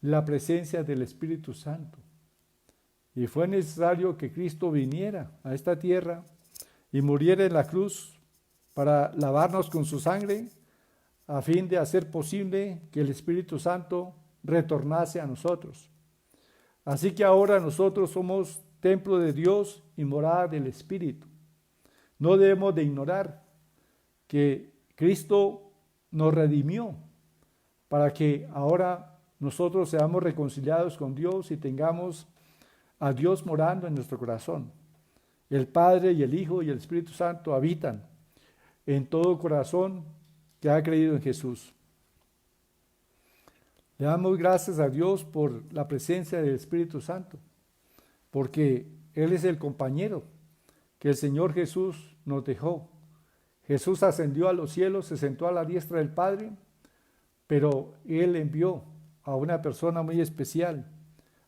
A: la presencia del Espíritu Santo. Y fue necesario que Cristo viniera a esta tierra y muriera en la cruz para lavarnos con su sangre, a fin de hacer posible que el Espíritu Santo retornase a nosotros. Así que ahora nosotros somos templo de Dios y morada del Espíritu. No debemos de ignorar que Cristo nos redimió para que ahora nosotros seamos reconciliados con Dios y tengamos a Dios morando en nuestro corazón. El Padre y el Hijo y el Espíritu Santo habitan en todo corazón que ha creído en Jesús. Le damos gracias a Dios por la presencia del Espíritu Santo, porque Él es el compañero que el Señor Jesús nos dejó. Jesús ascendió a los cielos, se sentó a la diestra del Padre, pero Él envió a una persona muy especial,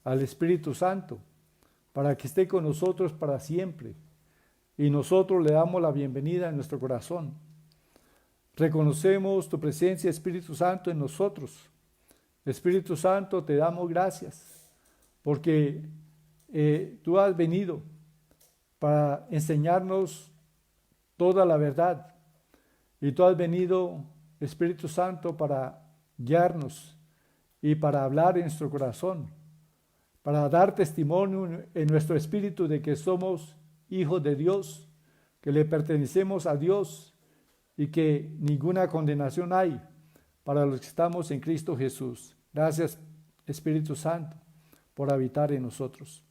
A: al Espíritu Santo, para que esté con nosotros para siempre. Y nosotros le damos la bienvenida en nuestro corazón. Reconocemos tu presencia, Espíritu Santo, en nosotros. Espíritu Santo, te damos gracias, porque tú has venido para enseñarnos toda la verdad. Y tú has venido, Espíritu Santo, para guiarnos y para hablar en nuestro corazón, para dar testimonio en nuestro espíritu de que somos hijos de Dios, que le pertenecemos a Dios y que ninguna condenación hay para los que estamos en Cristo Jesús. Gracias, Espíritu Santo, por habitar en nosotros.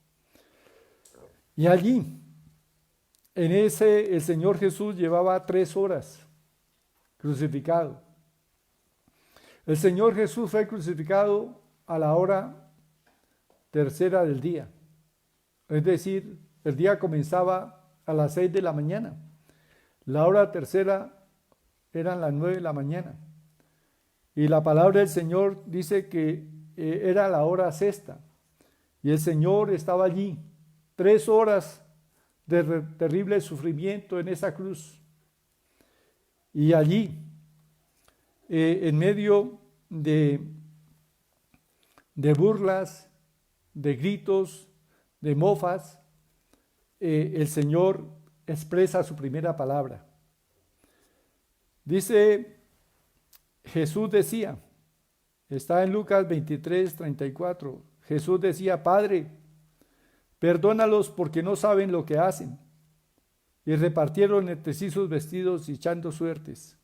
A: Y allí, el Señor Jesús llevaba 3 horas crucificado. El Señor Jesús fue crucificado a la hora tercera del día. Es decir, el día comenzaba a las 6 de la mañana. La hora tercera eran las 9 de la mañana. Y la palabra del Señor dice que era la hora sexta. Y el Señor estaba allí, 3 horas de terrible sufrimiento en esa cruz. Y allí, en medio de burlas, de gritos, de mofas, el Señor expresa su primera palabra. Dice, Jesús decía, está en Lucas 23:34, Jesús decía, Padre, perdónalos porque no saben lo que hacen. Y repartieron entre sí sus vestidos y echando suertes.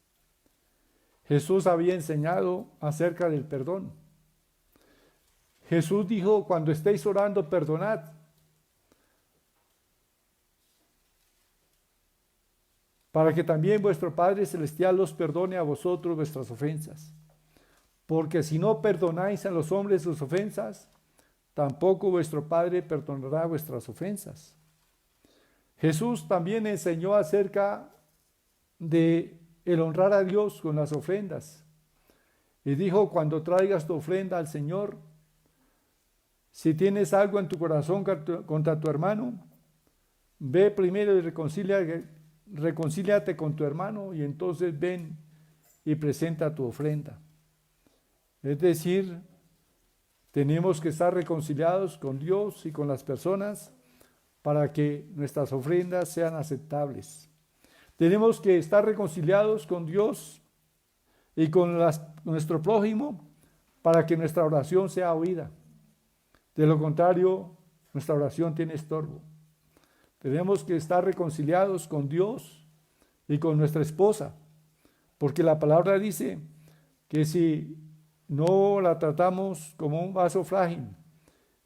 A: Jesús había enseñado acerca del perdón. Jesús dijo, cuando estéis orando, perdonad. Para que también vuestro Padre Celestial os perdone a vosotros vuestras ofensas. Porque si no perdonáis a los hombres sus ofensas, tampoco vuestro Padre perdonará vuestras ofensas. Jesús también enseñó acerca de el honrar a Dios con las ofrendas. Y dijo, cuando traigas tu ofrenda al Señor, si tienes algo en tu corazón contra tu hermano, ve primero y reconcíliate con tu hermano y entonces ven y presenta tu ofrenda. Es decir, tenemos que estar reconciliados con Dios y con las personas para que nuestras ofrendas sean aceptables. Tenemos que estar reconciliados con Dios y con nuestro prójimo para que nuestra oración sea oída. De lo contrario, nuestra oración tiene estorbo. Tenemos que estar reconciliados con Dios y con nuestra esposa, porque la palabra dice que si no la tratamos como un vaso frágil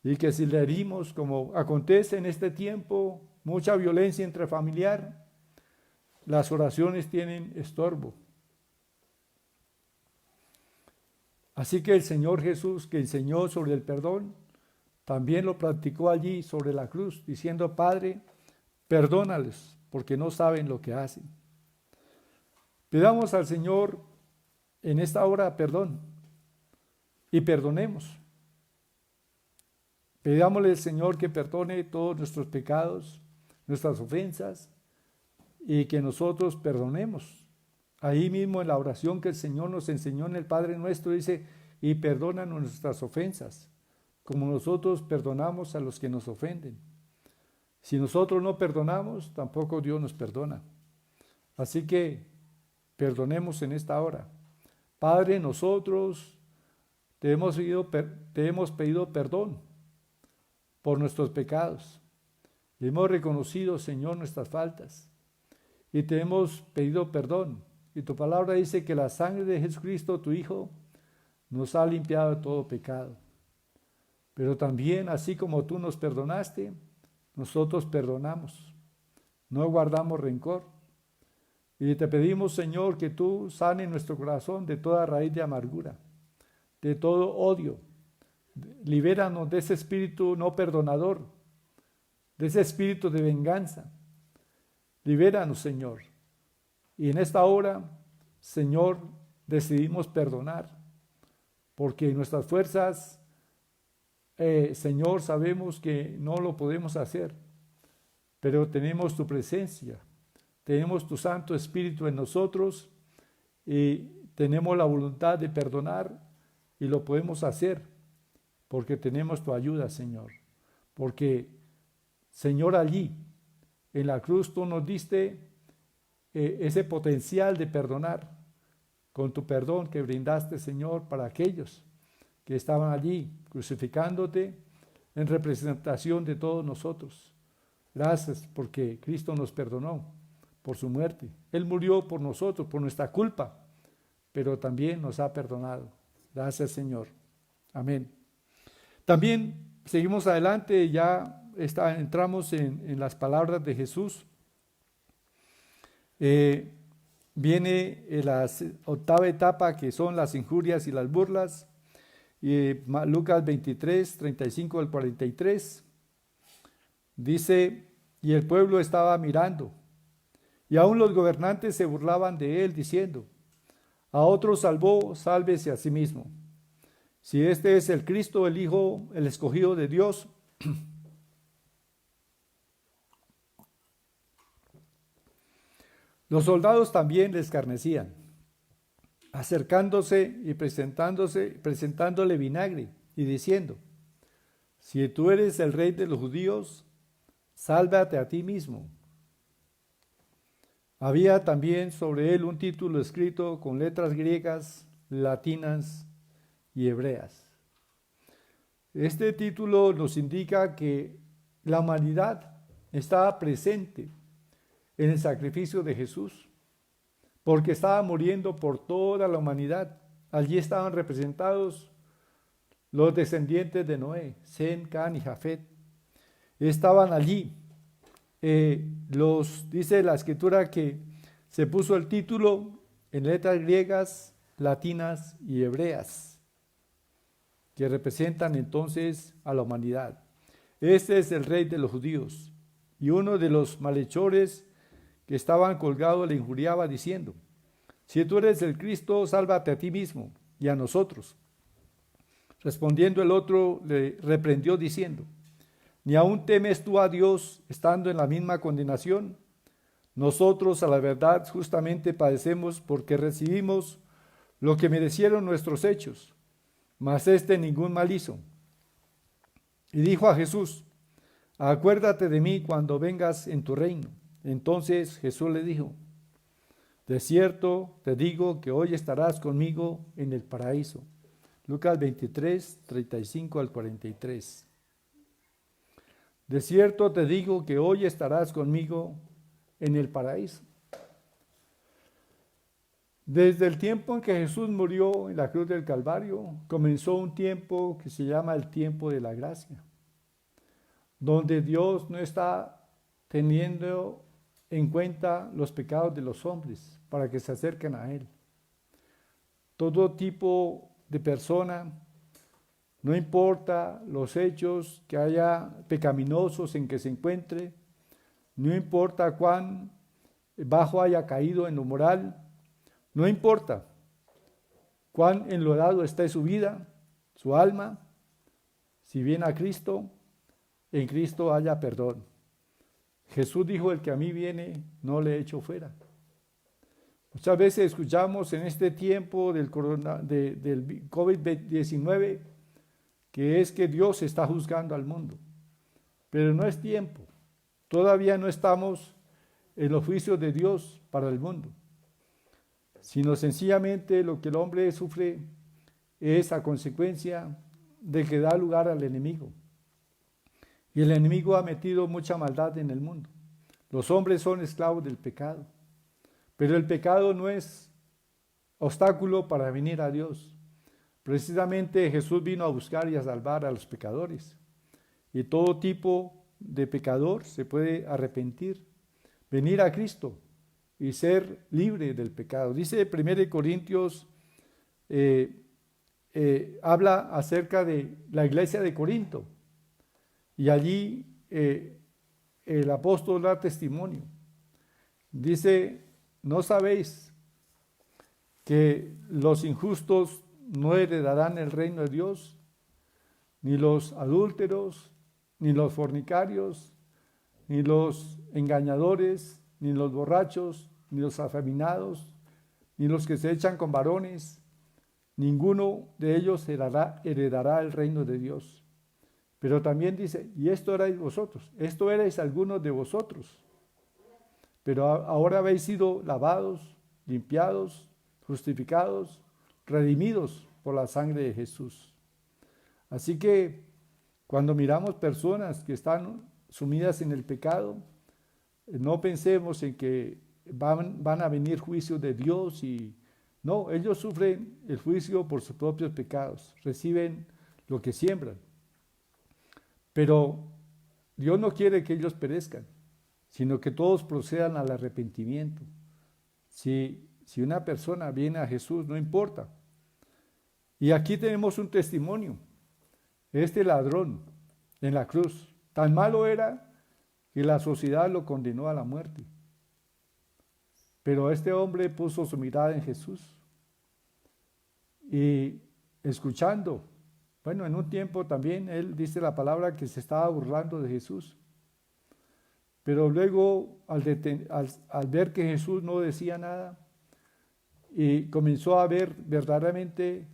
A: y que si la herimos, como acontece en este tiempo, mucha violencia intrafamiliar, las oraciones tienen estorbo. Así que el Señor Jesús, que enseñó sobre el perdón, también lo practicó allí sobre la cruz, diciendo, Padre, perdónales, porque no saben lo que hacen. Pidamos al Señor en esta hora perdón y perdonemos. Pidámosle al Señor que perdone todos nuestros pecados, nuestras ofensas, y que nosotros perdonemos. Ahí mismo en la oración que el Señor nos enseñó en el Padre Nuestro dice, y perdónanos nuestras ofensas, como nosotros perdonamos a los que nos ofenden. Si nosotros no perdonamos, tampoco Dios nos perdona. Así que perdonemos en esta hora. Padre, nosotros te hemos pedido perdón por nuestros pecados. Hemos reconocido, Señor, nuestras faltas y te hemos pedido perdón. Y tu palabra dice que la sangre de Jesucristo, tu Hijo, nos ha limpiado de todo pecado. Pero también, así como tú nos perdonaste, nosotros perdonamos. No guardamos rencor. Y te pedimos, Señor, que tú sanes nuestro corazón de toda raíz de amargura, de todo odio. Libéranos de ese espíritu no perdonador, de ese espíritu de venganza. Libéranos, Señor. Y en esta hora, Señor, decidimos perdonar, porque nuestras fuerzas, Señor, sabemos que no lo podemos hacer, pero tenemos tu presencia, tenemos tu Santo Espíritu en nosotros y tenemos la voluntad de perdonar y lo podemos hacer, porque tenemos tu ayuda, Señor. Porque, Señor, allí, en la cruz, tú nos diste ese potencial de perdonar con tu perdón que brindaste, Señor, para aquellos que estaban allí crucificándote en representación de todos nosotros. Gracias porque Cristo nos perdonó por su muerte. Él murió por nosotros, por nuestra culpa, pero también nos ha perdonado. Gracias, Señor. Amén. También seguimos adelante, ya entramos en las palabras de Jesús. Viene la octava etapa, que son las injurias y las burlas. Lucas 23, 35 al 43. Dice, y el pueblo estaba mirando, y aún los gobernantes se burlaban de él, diciendo, a otro salvó, sálvese a sí mismo. Si este es el Cristo, el Hijo, el escogido de Dios, Los soldados también le escarnecían, acercándose y presentándole vinagre y diciendo: si tú eres el rey de los judíos, sálvate a ti mismo. Había también sobre él un título escrito con letras griegas, latinas y hebreas. Este título nos indica que la humanidad estaba presente en el sacrificio de Jesús, porque estaba muriendo por toda la humanidad. Allí estaban representados los descendientes de Noé, Sem, Can y Jafet. Estaban allí. Dice la escritura que se puso el título en letras griegas, latinas y hebreas, que representan entonces a la humanidad. Este es el rey de los judíos. Y uno de los malhechores que estaban colgados le injuriaba diciendo: si tú eres el Cristo, sálvate a ti mismo y a nosotros. Respondiendo el otro, le reprendió diciendo: ¿ni aún temes tú a Dios estando en la misma condenación? Nosotros a la verdad justamente padecemos porque recibimos lo que merecieron nuestros hechos, mas éste ningún mal hizo. Y dijo a Jesús: acuérdate de mí cuando vengas en tu reino. Entonces Jesús le dijo: de cierto te digo que hoy estarás conmigo en el paraíso. Lucas 23, 35 al 43. De cierto te digo que hoy estarás conmigo en el paraíso. Desde el tiempo en que Jesús murió en la cruz del Calvario, comenzó un tiempo que se llama el tiempo de la gracia, donde Dios no está teniendo en cuenta los pecados de los hombres para que se acerquen a Él. Todo tipo de persona, no importa los hechos que haya pecaminosos en que se encuentre, no importa cuán bajo haya caído en lo moral, no importa cuán enlodado esté su vida, su alma, si viene a Cristo, en Cristo haya perdón. Jesús dijo: el que a mí viene, no le echo fuera. Muchas veces escuchamos en este tiempo del COVID-19 que es que Dios está juzgando al mundo, pero no es tiempo. Todavía no estamos en los juicios de Dios para el mundo, sino sencillamente lo que el hombre sufre es a consecuencia de que da lugar al enemigo. Y el enemigo ha metido mucha maldad en el mundo. Los hombres son esclavos del pecado, pero el pecado no es obstáculo para venir a Dios. Precisamente Jesús vino a buscar y a salvar a los pecadores. Y todo tipo de pecador se puede arrepentir, venir a Cristo y ser libre del pecado. Dice 1 Corintios, habla acerca de la iglesia de Corinto. Y allí el apóstol da testimonio. Dice: ¿no sabéis que los injustos no heredarán el reino de Dios? Ni los adúlteros, ni los fornicarios, ni los engañadores, ni los borrachos, ni los afeminados, ni los que se echan con varones, ninguno de ellos heredará el reino de Dios. Pero también dice: y esto erais vosotros, esto erais algunos de vosotros, pero ahora habéis sido lavados, limpiados, justificados, redimidos por la sangre de Jesús. Así que cuando miramos personas que están sumidas en el pecado, no pensemos en que van a venir juicios de Dios y no, ellos sufren el juicio por sus propios pecados, reciben lo que siembran. Pero Dios no quiere que ellos perezcan, sino que todos procedan al arrepentimiento. Si una persona viene a Jesús, no importa. Y aquí tenemos un testimonio. Este ladrón en la cruz, tan malo era que la sociedad lo condenó a la muerte. Pero este hombre puso su mirada en Jesús y escuchando, Bueno, en un tiempo también él dice la palabra que se estaba burlando de Jesús. Pero luego al ver que Jesús no decía nada y comenzó a ver verdaderamente,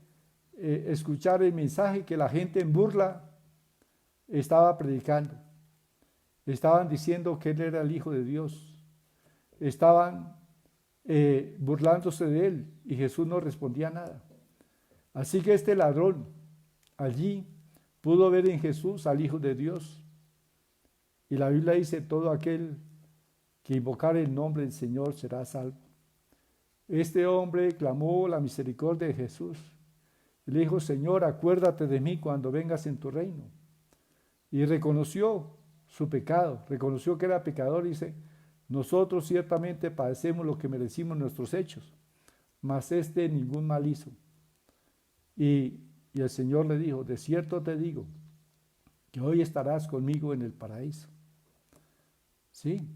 A: escuchar el mensaje que la gente en burla estaba predicando. Estaban diciendo que él era el Hijo de Dios. Estaban burlándose de él y Jesús no respondía nada. Así que este ladrón allí pudo ver en Jesús al Hijo de Dios. Y la Biblia dice, todo aquel que invocar el nombre del Señor será salvo. Este hombre clamó la misericordia de Jesús. Y le dijo, Señor, acuérdate de mí cuando vengas en tu reino. Y reconoció su pecado, reconoció que era pecador y dice, nosotros ciertamente padecemos lo que merecimos nuestros hechos, mas este ningún mal hizo. Y el Señor le dijo, de cierto te digo, que hoy estarás conmigo en el paraíso. ¿Sí?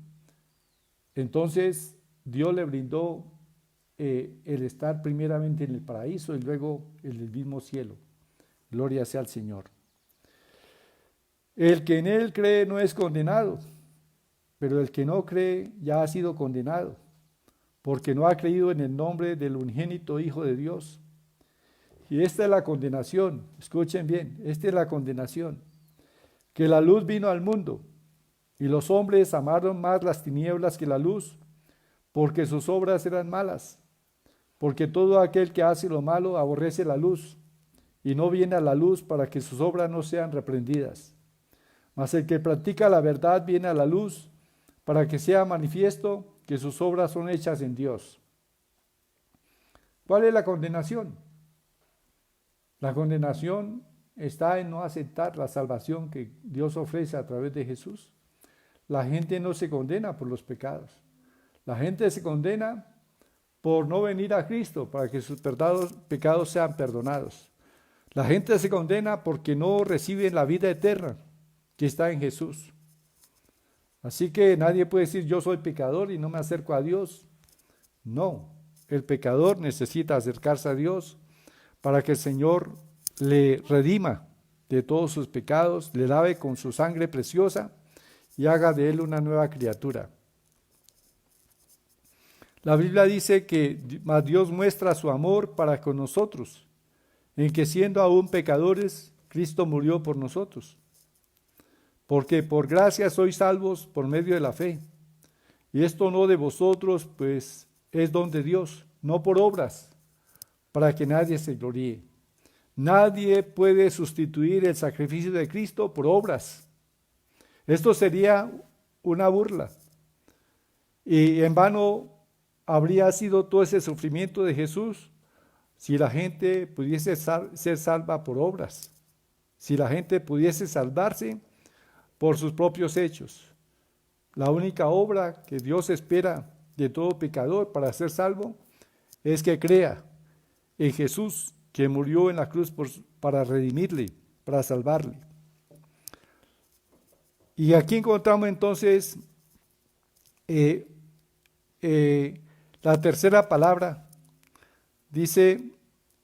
A: Entonces Dios le brindó el estar primeramente en el paraíso y luego en el mismo cielo. Gloria sea al Señor. El que en él cree no es condenado, pero el que no cree ya ha sido condenado, porque no ha creído en el nombre del unigénito Hijo de Dios. Y esta es la condenación, escuchen bien, esta es la condenación, que la luz vino al mundo, y los hombres amaron más las tinieblas que la luz, porque sus obras eran malas. Porque todo aquel que hace lo malo aborrece la luz, y no viene a la luz para que sus obras no sean reprendidas. Mas el que practica la verdad viene a la luz, para que sea manifiesto que sus obras son hechas en Dios. ¿Cuál es la condenación? La condenación está en no aceptar la salvación que Dios ofrece a través de Jesús. La gente no se condena por los pecados. La gente se condena por no venir a Cristo para que sus pecados sean perdonados. La gente se condena porque no reciben la vida eterna que está en Jesús. Así que nadie puede decir yo soy pecador y no me acerco a Dios. No, el pecador necesita acercarse a Dios para que el Señor le redima de todos sus pecados, le lave con su sangre preciosa y haga de él una nueva criatura. La Biblia dice que mas Dios muestra su amor para con nosotros, en que siendo aún pecadores, Cristo murió por nosotros. Porque por gracia sois salvos por medio de la fe. Y esto no de vosotros, pues es don de Dios, no por obras, para que nadie se gloríe. Nadie puede sustituir el sacrificio de Cristo por obras. Esto sería una burla. Y en vano habría sido todo ese sufrimiento de Jesús si la gente pudiese ser salva por obras, si la gente pudiese salvarse por sus propios hechos. La única obra que Dios espera de todo pecador para ser salvo es que crea en Jesús, que murió en la cruz para redimirle, para salvarle. Y aquí encontramos entonces la tercera palabra. Dice,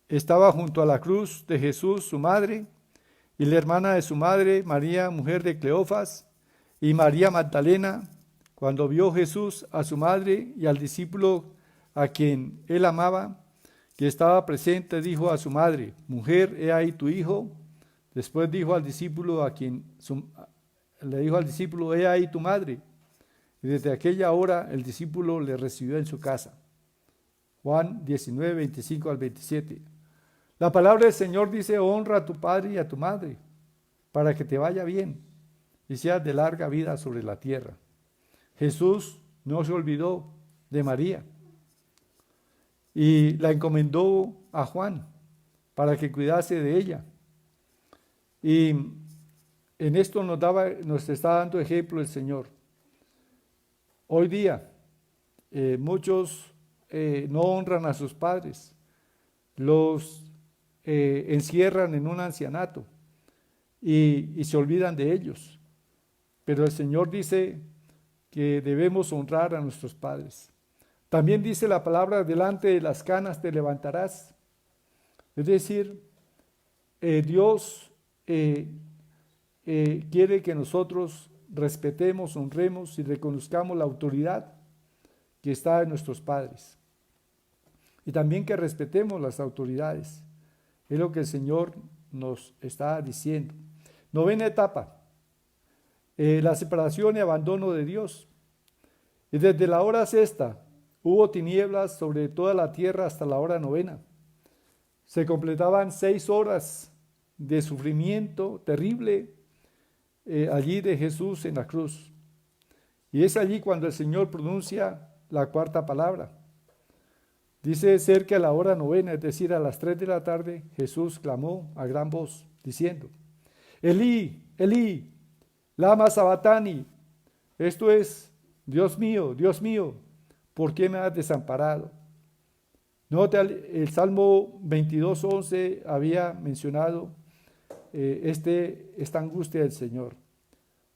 A: estaba junto a la cruz de Jesús su madre y la hermana de su madre, María, mujer de Cleofas, y María Magdalena. Cuando vio Jesús a su madre y al discípulo a quien él amaba, que estaba presente, dijo a su madre, mujer, he ahí tu hijo. Después dijo al discípulo le dijo al discípulo, he ahí tu madre. Y desde aquella hora el discípulo le recibió en su casa. Juan 19, 25 al 27. La palabra del Señor dice, honra a tu padre y a tu madre, para que te vaya bien y seas de larga vida sobre la tierra. Jesús no se olvidó de María y la encomendó a Juan para que cuidase de ella. Y en esto nos está dando ejemplo el Señor. Hoy día muchos no honran a sus padres, los encierran en un ancianato y se olvidan de ellos. Pero el Señor dice que debemos honrar a nuestros padres. También dice la palabra, delante de las canas te levantarás. Es decir, Dios quiere que nosotros respetemos, honremos y reconozcamos la autoridad que está en nuestros padres. Y también que respetemos las autoridades. Es lo que el Señor nos está diciendo. Novena etapa. La separación y abandono de Dios. Y desde la hora sexta hubo tinieblas sobre toda la tierra hasta la hora novena. Se completaban 6 horas de sufrimiento terrible allí de Jesús en la cruz. Y es allí cuando el Señor pronuncia la cuarta palabra. Dice: cerca de la hora novena, es decir, a las 3 de la tarde, Jesús clamó a gran voz, diciendo: Elí, Elí, lama sabactani. Esto es: Dios mío, ¿por qué me has desamparado? Nota, el Salmo 22:11 había mencionado esta angustia del Señor.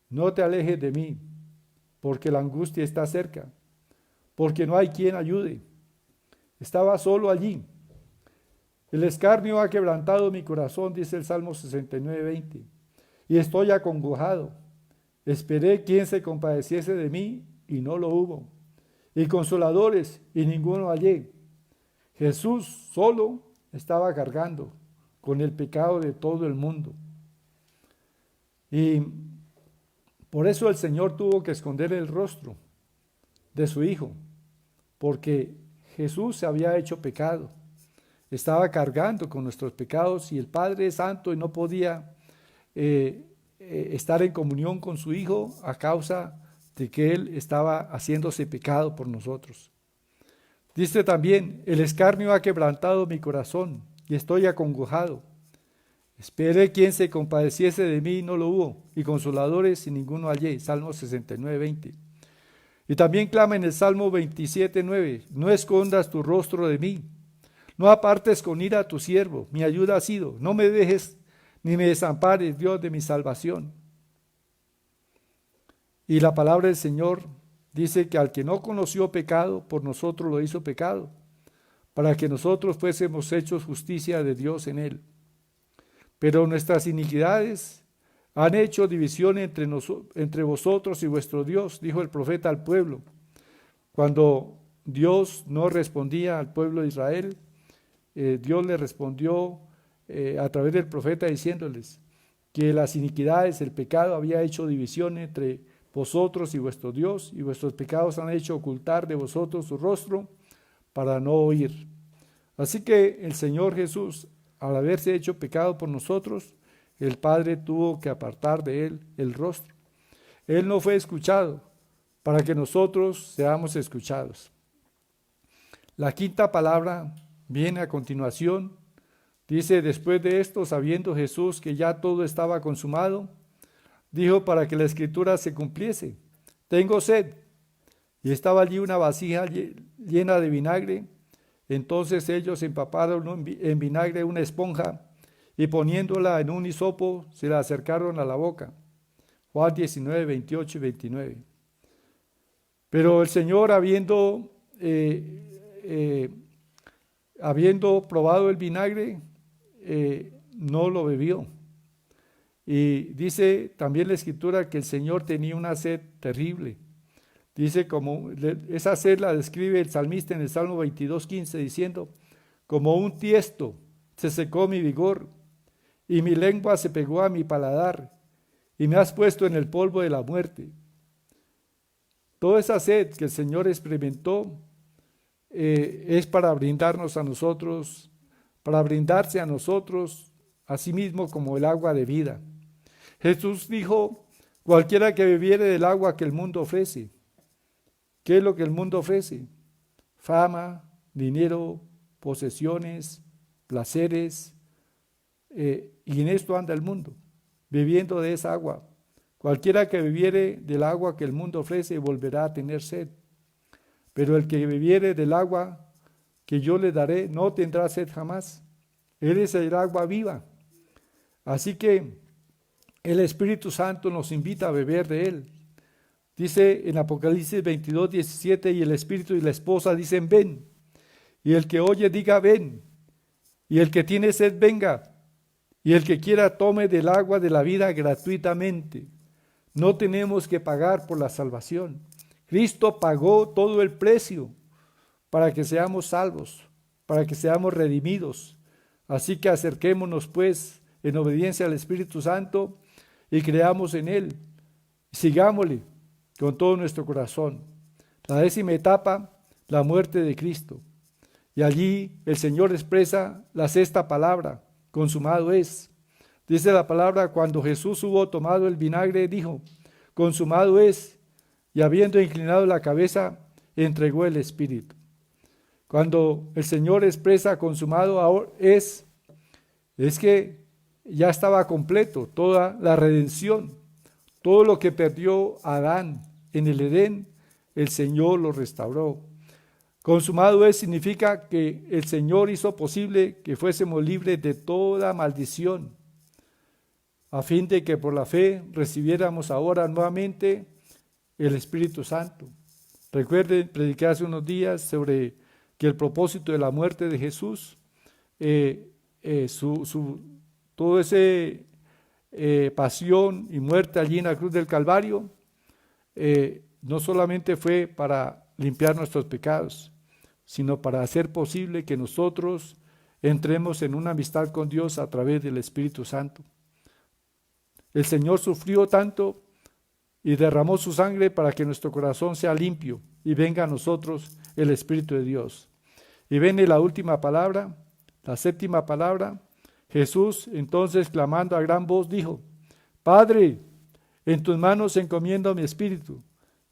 A: No te alejes de mí, porque la angustia está cerca, porque no hay quien ayude. Estaba solo allí. El escarnio ha quebrantado mi corazón, dice el Salmo 69:20, y estoy acongojado. Esperé quien se compadeciese de mí, y no lo hubo, y consoladores, y ninguno hallé. Jesús solo estaba cargando con el pecado de todo el mundo. Y por eso el Señor tuvo que esconder el rostro de su Hijo, porque Jesús se había hecho pecado, estaba cargando con nuestros pecados, y el Padre es santo y no podía estar en comunión con su Hijo a causa de que Él estaba haciéndose pecado por nosotros. Dice también: el escarnio ha quebrantado mi corazón y estoy acongojado. Esperé quien se compadeciese de mí, y no lo hubo, y consoladores y ninguno hallé. Salmo 69:20. Y también clama en el Salmo 27:9: no escondas tu rostro de mí, no apartes con ira a tu siervo, mi ayuda ha sido, no me dejes ni me desampares, Dios de mi salvación. Y la palabra del Señor dice que al que no conoció pecado, por nosotros lo hizo pecado, para que nosotros fuésemos hechos justicia de Dios en él. Pero nuestras iniquidades han hecho división entre vosotros y vuestro Dios, dijo el profeta al pueblo. Cuando Dios no respondía al pueblo de Israel, Dios le respondió a través del profeta diciéndoles que las iniquidades, el pecado había hecho división entre vosotros y vuestro Dios, y vuestros pecados han hecho ocultar de vosotros su rostro para no oír. Así que el Señor Jesús, al haberse hecho pecado por nosotros, el Padre tuvo que apartar de él el rostro. Él no fue escuchado para que nosotros seamos escuchados. La quinta palabra viene a continuación. Dice: después de esto, sabiendo Jesús que ya todo estaba consumado, dijo para que la escritura se cumpliese: tengo sed. Y estaba allí una vasija llena de vinagre. Entonces ellos empaparon en vinagre una esponja, y poniéndola en un hisopo, se la acercaron a la boca. Juan 19, 28 y 29. Pero el Señor, habiendo probado el vinagre, no lo bebió. Y dice también la Escritura que el Señor tenía una sed terrible. Dice, como esa sed la describe el salmista en el Salmo 22:15, diciendo: como un tiesto se secó mi vigor, y mi lengua se pegó a mi paladar, y me has puesto en el polvo de la muerte. Toda esa sed que el Señor experimentó es para brindarnos a nosotros, para brindarse a nosotros a sí mismo como el agua de vida. Jesús dijo: cualquiera que bebiere del agua que el mundo ofrece. ¿Qué es lo que el mundo ofrece? Fama, dinero, posesiones, placeres, y en esto anda el mundo, bebiendo de esa agua. Cualquiera que bebiere del agua que el mundo ofrece volverá a tener sed, pero el que bebiere del agua que yo le daré no tendrá sed jamás. Él es el agua viva. Así que el Espíritu Santo nos invita a beber de él. Dice en Apocalipsis 22:17: y el Espíritu y la esposa dicen: ven. Y el que oye diga: ven. Y el que tiene sed venga. y el que quiera tome del agua de la vida gratuitamente. No tenemos que pagar por la salvación. Cristo pagó todo el precio para que seamos salvos, para que seamos redimidos. Así que acerquémonos pues en obediencia al Espíritu Santo y creamos en Él. Sigámosle con todo nuestro corazón. La 10ª etapa, la muerte de Cristo. Y allí el Señor expresa la 6ª palabra, consumado es. Dice la palabra, cuando Jesús hubo tomado el vinagre, dijo, consumado es, y habiendo inclinado la cabeza, entregó el Espíritu. Cuando el Señor expresa consumado es que ya estaba completo toda la redención, todo lo que perdió Adán en el Edén, el Señor lo restauró. Consumado es significa que el Señor hizo posible que fuésemos libres de toda maldición, a fin de que por la fe recibiéramos ahora nuevamente el Espíritu Santo. Recuerden, prediqué hace unos días sobre que el propósito de la muerte de Jesús, todo ese pasión y muerte allí en la cruz del Calvario, no solamente fue para limpiar nuestros pecados, sino para hacer posible que nosotros entremos en una amistad con Dios a través del Espíritu Santo. El Señor sufrió tanto y derramó su sangre para que nuestro corazón sea limpio y venga a nosotros el Espíritu de Dios. Y viene la última palabra, la 7ª palabra. Jesús, entonces clamando a gran voz, dijo, Padre, en tus manos encomiendo mi espíritu.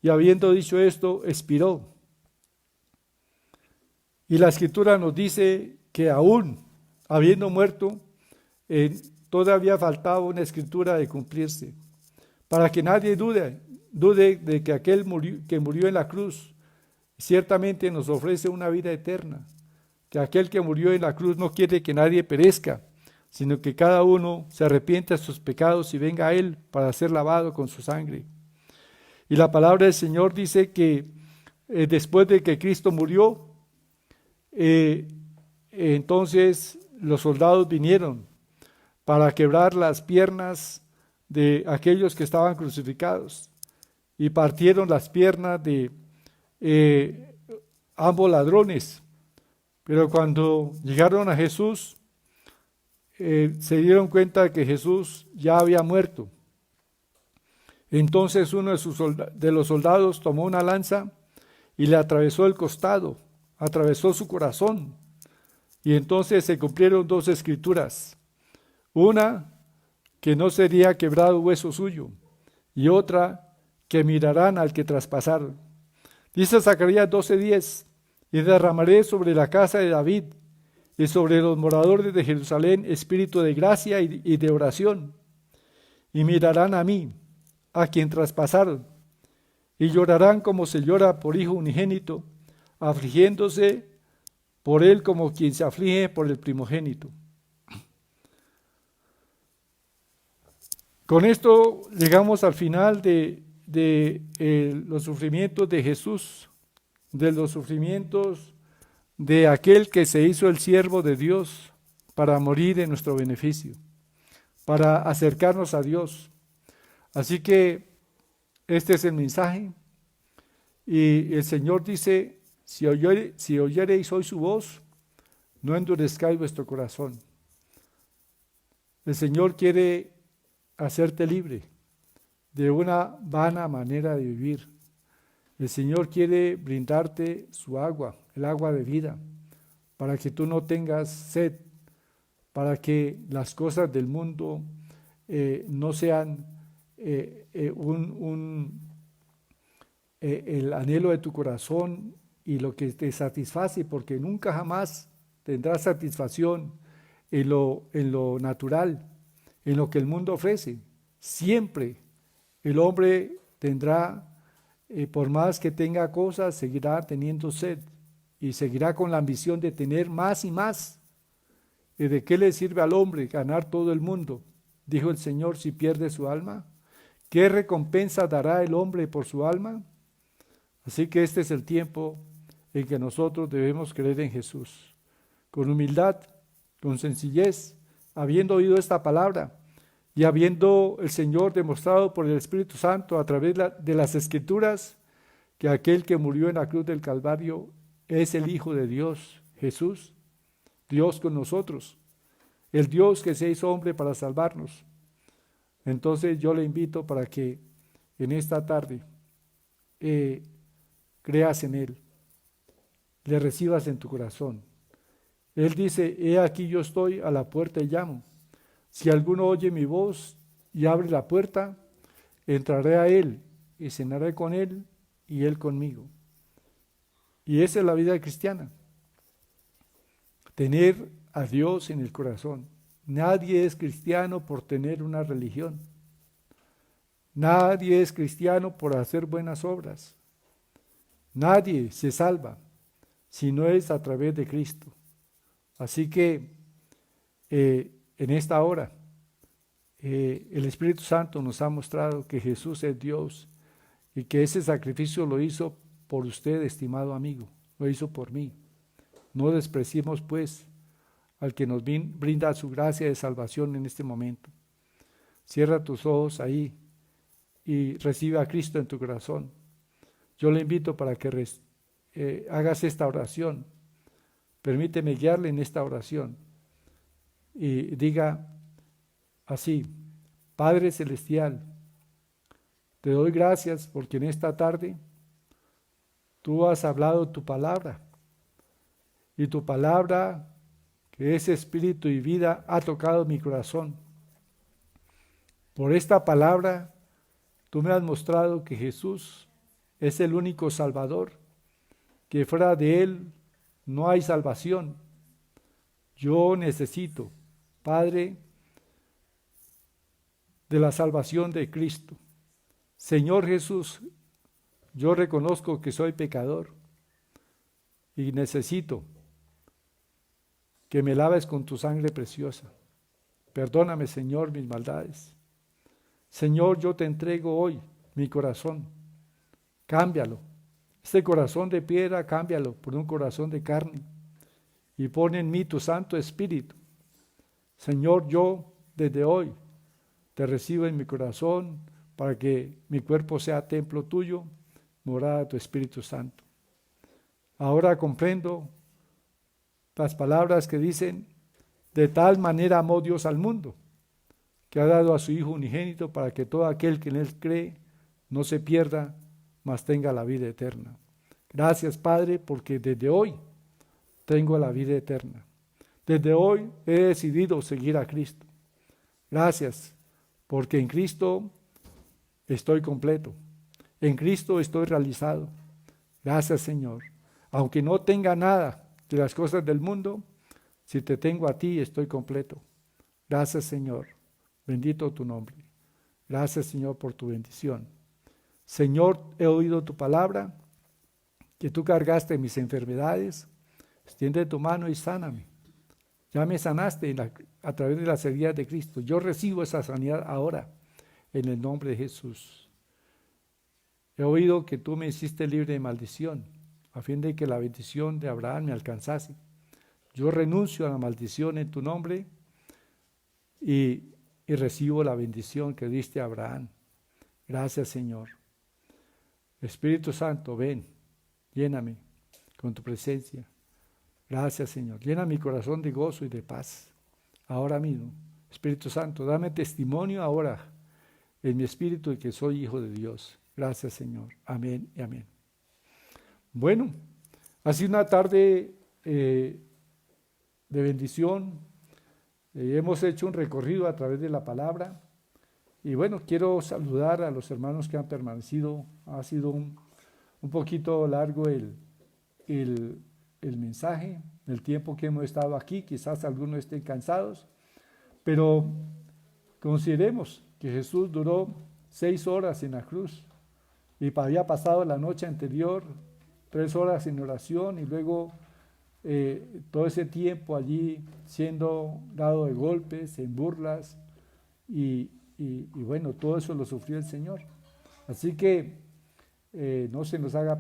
A: Y habiendo dicho esto, expiró. Y la Escritura nos dice que aún habiendo muerto, todavía faltaba una escritura de cumplirse, para que nadie dude de que aquel que murió en la cruz ciertamente nos ofrece una vida eterna, que aquel que murió en la cruz no quiere que nadie perezca, sino que cada uno se arrepienta de sus pecados y venga a Él para ser lavado con su sangre. Y la palabra del Señor dice que después de que Cristo murió, entonces los soldados vinieron para quebrar las piernas de aquellos que estaban crucificados y partieron las piernas de ambos ladrones. Pero cuando llegaron a Jesús, se dieron cuenta de que Jesús ya había muerto. Entonces uno de los soldados tomó una lanza y le atravesó el costado, atravesó su corazón. Y entonces se cumplieron 2 escrituras. Una, que no sería quebrado hueso suyo, y otra, que mirarán al que traspasaron. Dice Zacarías 12:10, y derramaré sobre la casa de David y sobre los moradores de Jerusalén espíritu de gracia y de oración, y mirarán a mí, a quien traspasaron, y llorarán como se llora por hijo unigénito, afligiéndose por él como quien se aflige por el primogénito. Con esto llegamos al final de los sufrimientos de Jesús, de los sufrimientos de aquel que se hizo el siervo de Dios para morir en nuestro beneficio, para acercarnos a Dios. Así que este es el mensaje, y el Señor dice, si oyereis hoy su voz, no endurezcáis vuestro corazón. El Señor quiere hacerte libre de una vana manera de vivir. El Señor quiere brindarte su agua, el agua de vida, para que tú no tengas sed, para que las cosas del mundo no sean el anhelo de tu corazón y lo que te satisface, porque nunca jamás tendrás satisfacción en lo natural, en lo que el mundo ofrece. Siempre el hombre tendrá, por más que tenga cosas, seguirá teniendo sed y seguirá con la ambición de tener más y más. ¿Y de qué le sirve al hombre ganar todo el mundo? Dijo el Señor, si pierde su alma. ¿Qué recompensa dará el hombre por su alma? Así que este es el tiempo en que nosotros debemos creer en Jesús, con humildad, con sencillez, habiendo oído esta palabra y habiendo el Señor demostrado por el Espíritu Santo a través de las Escrituras que aquel que murió en la cruz del Calvario es el Hijo de Dios, Jesús, Dios con nosotros, el Dios que se hizo hombre para salvarnos. Entonces yo le invito para que en esta tarde creas en Él, le recibas en tu corazón. Él dice, he aquí yo estoy a la puerta y llamo. Si alguno oye mi voz y abre la puerta, entraré a Él y cenaré con Él y Él conmigo. Y esa es la vida cristiana, tener a Dios en el corazón. Nadie es cristiano por tener una religión. Nadie es cristiano por hacer buenas obras. Nadie se salva si no es a través de Cristo. Así que en esta hora el Espíritu Santo nos ha mostrado que Jesús es Dios y que ese sacrificio lo hizo por usted, estimado amigo, lo hizo por mí. No despreciemos pues al que nos brinda su gracia de salvación en este momento. Cierra tus ojos ahí y recibe a Cristo en tu corazón. Yo le invito para que hagas esta oración. Permíteme guiarle en esta oración y diga así: Padre Celestial, te doy gracias porque en esta tarde tú has hablado tu palabra y tu palabra, que es espíritu y vida, ha tocado mi corazón. Por esta palabra tú me has mostrado que Jesús es el único Salvador, que fuera de Él no hay salvación. Yo necesito, Padre, de la salvación de Cristo. Señor Jesús, yo reconozco que soy pecador y necesito que me laves con tu sangre preciosa. Perdóname, Señor, mis maldades. Señor, yo te entrego hoy mi corazón. Cámbialo. Este corazón de piedra, cámbialo por un corazón de carne y pon en mí tu Santo Espíritu. Señor, yo desde hoy te recibo en mi corazón para que mi cuerpo sea templo tuyo, morada de tu Espíritu Santo. Ahora comprendo las palabras que dicen: de tal manera amó Dios al mundo, que ha dado a su Hijo unigénito para que todo aquel que en Él cree no se pierda, mas tenga la vida eterna. Gracias, Padre, porque desde hoy tengo la vida eterna. Desde hoy he decidido seguir a Cristo. Gracias, porque en Cristo estoy completo. En Cristo estoy realizado. Gracias, Señor. Aunque no tenga nada de las cosas del mundo, si te tengo a ti, estoy completo. Gracias, Señor. Bendito tu nombre. Gracias, Señor, por tu bendición. Señor, he oído tu palabra, que tú cargaste mis enfermedades. Extiende tu mano y sáname. Ya me sanaste a través de las heridas de Cristo. Yo recibo esa sanidad ahora, en el nombre de Jesús. He oído que tú me hiciste libre de maldición, a fin de que la bendición de Abraham me alcanzase. Yo renuncio a la maldición en tu nombre y recibo la bendición que diste a Abraham. Gracias, Señor. Espíritu Santo, ven, lléname con tu presencia. Gracias, Señor. Llena mi corazón de gozo y de paz. Ahora mismo, Espíritu Santo, dame testimonio ahora en mi espíritu de que soy hijo de Dios. Gracias, Señor. Amén y amén. Bueno, ha sido una tarde de bendición. Hemos hecho un recorrido a través de la palabra. Y bueno, quiero saludar a los hermanos que han permanecido. Ha sido un poquito largo el mensaje, el tiempo que hemos estado aquí. Quizás algunos estén cansados, pero consideremos que Jesús duró 6 horas en la cruz y había pasado la noche anterior 3 horas en oración y luego todo ese tiempo allí siendo dado de golpes, en burlas y bueno, todo eso lo sufrió el Señor. Así que no se nos haga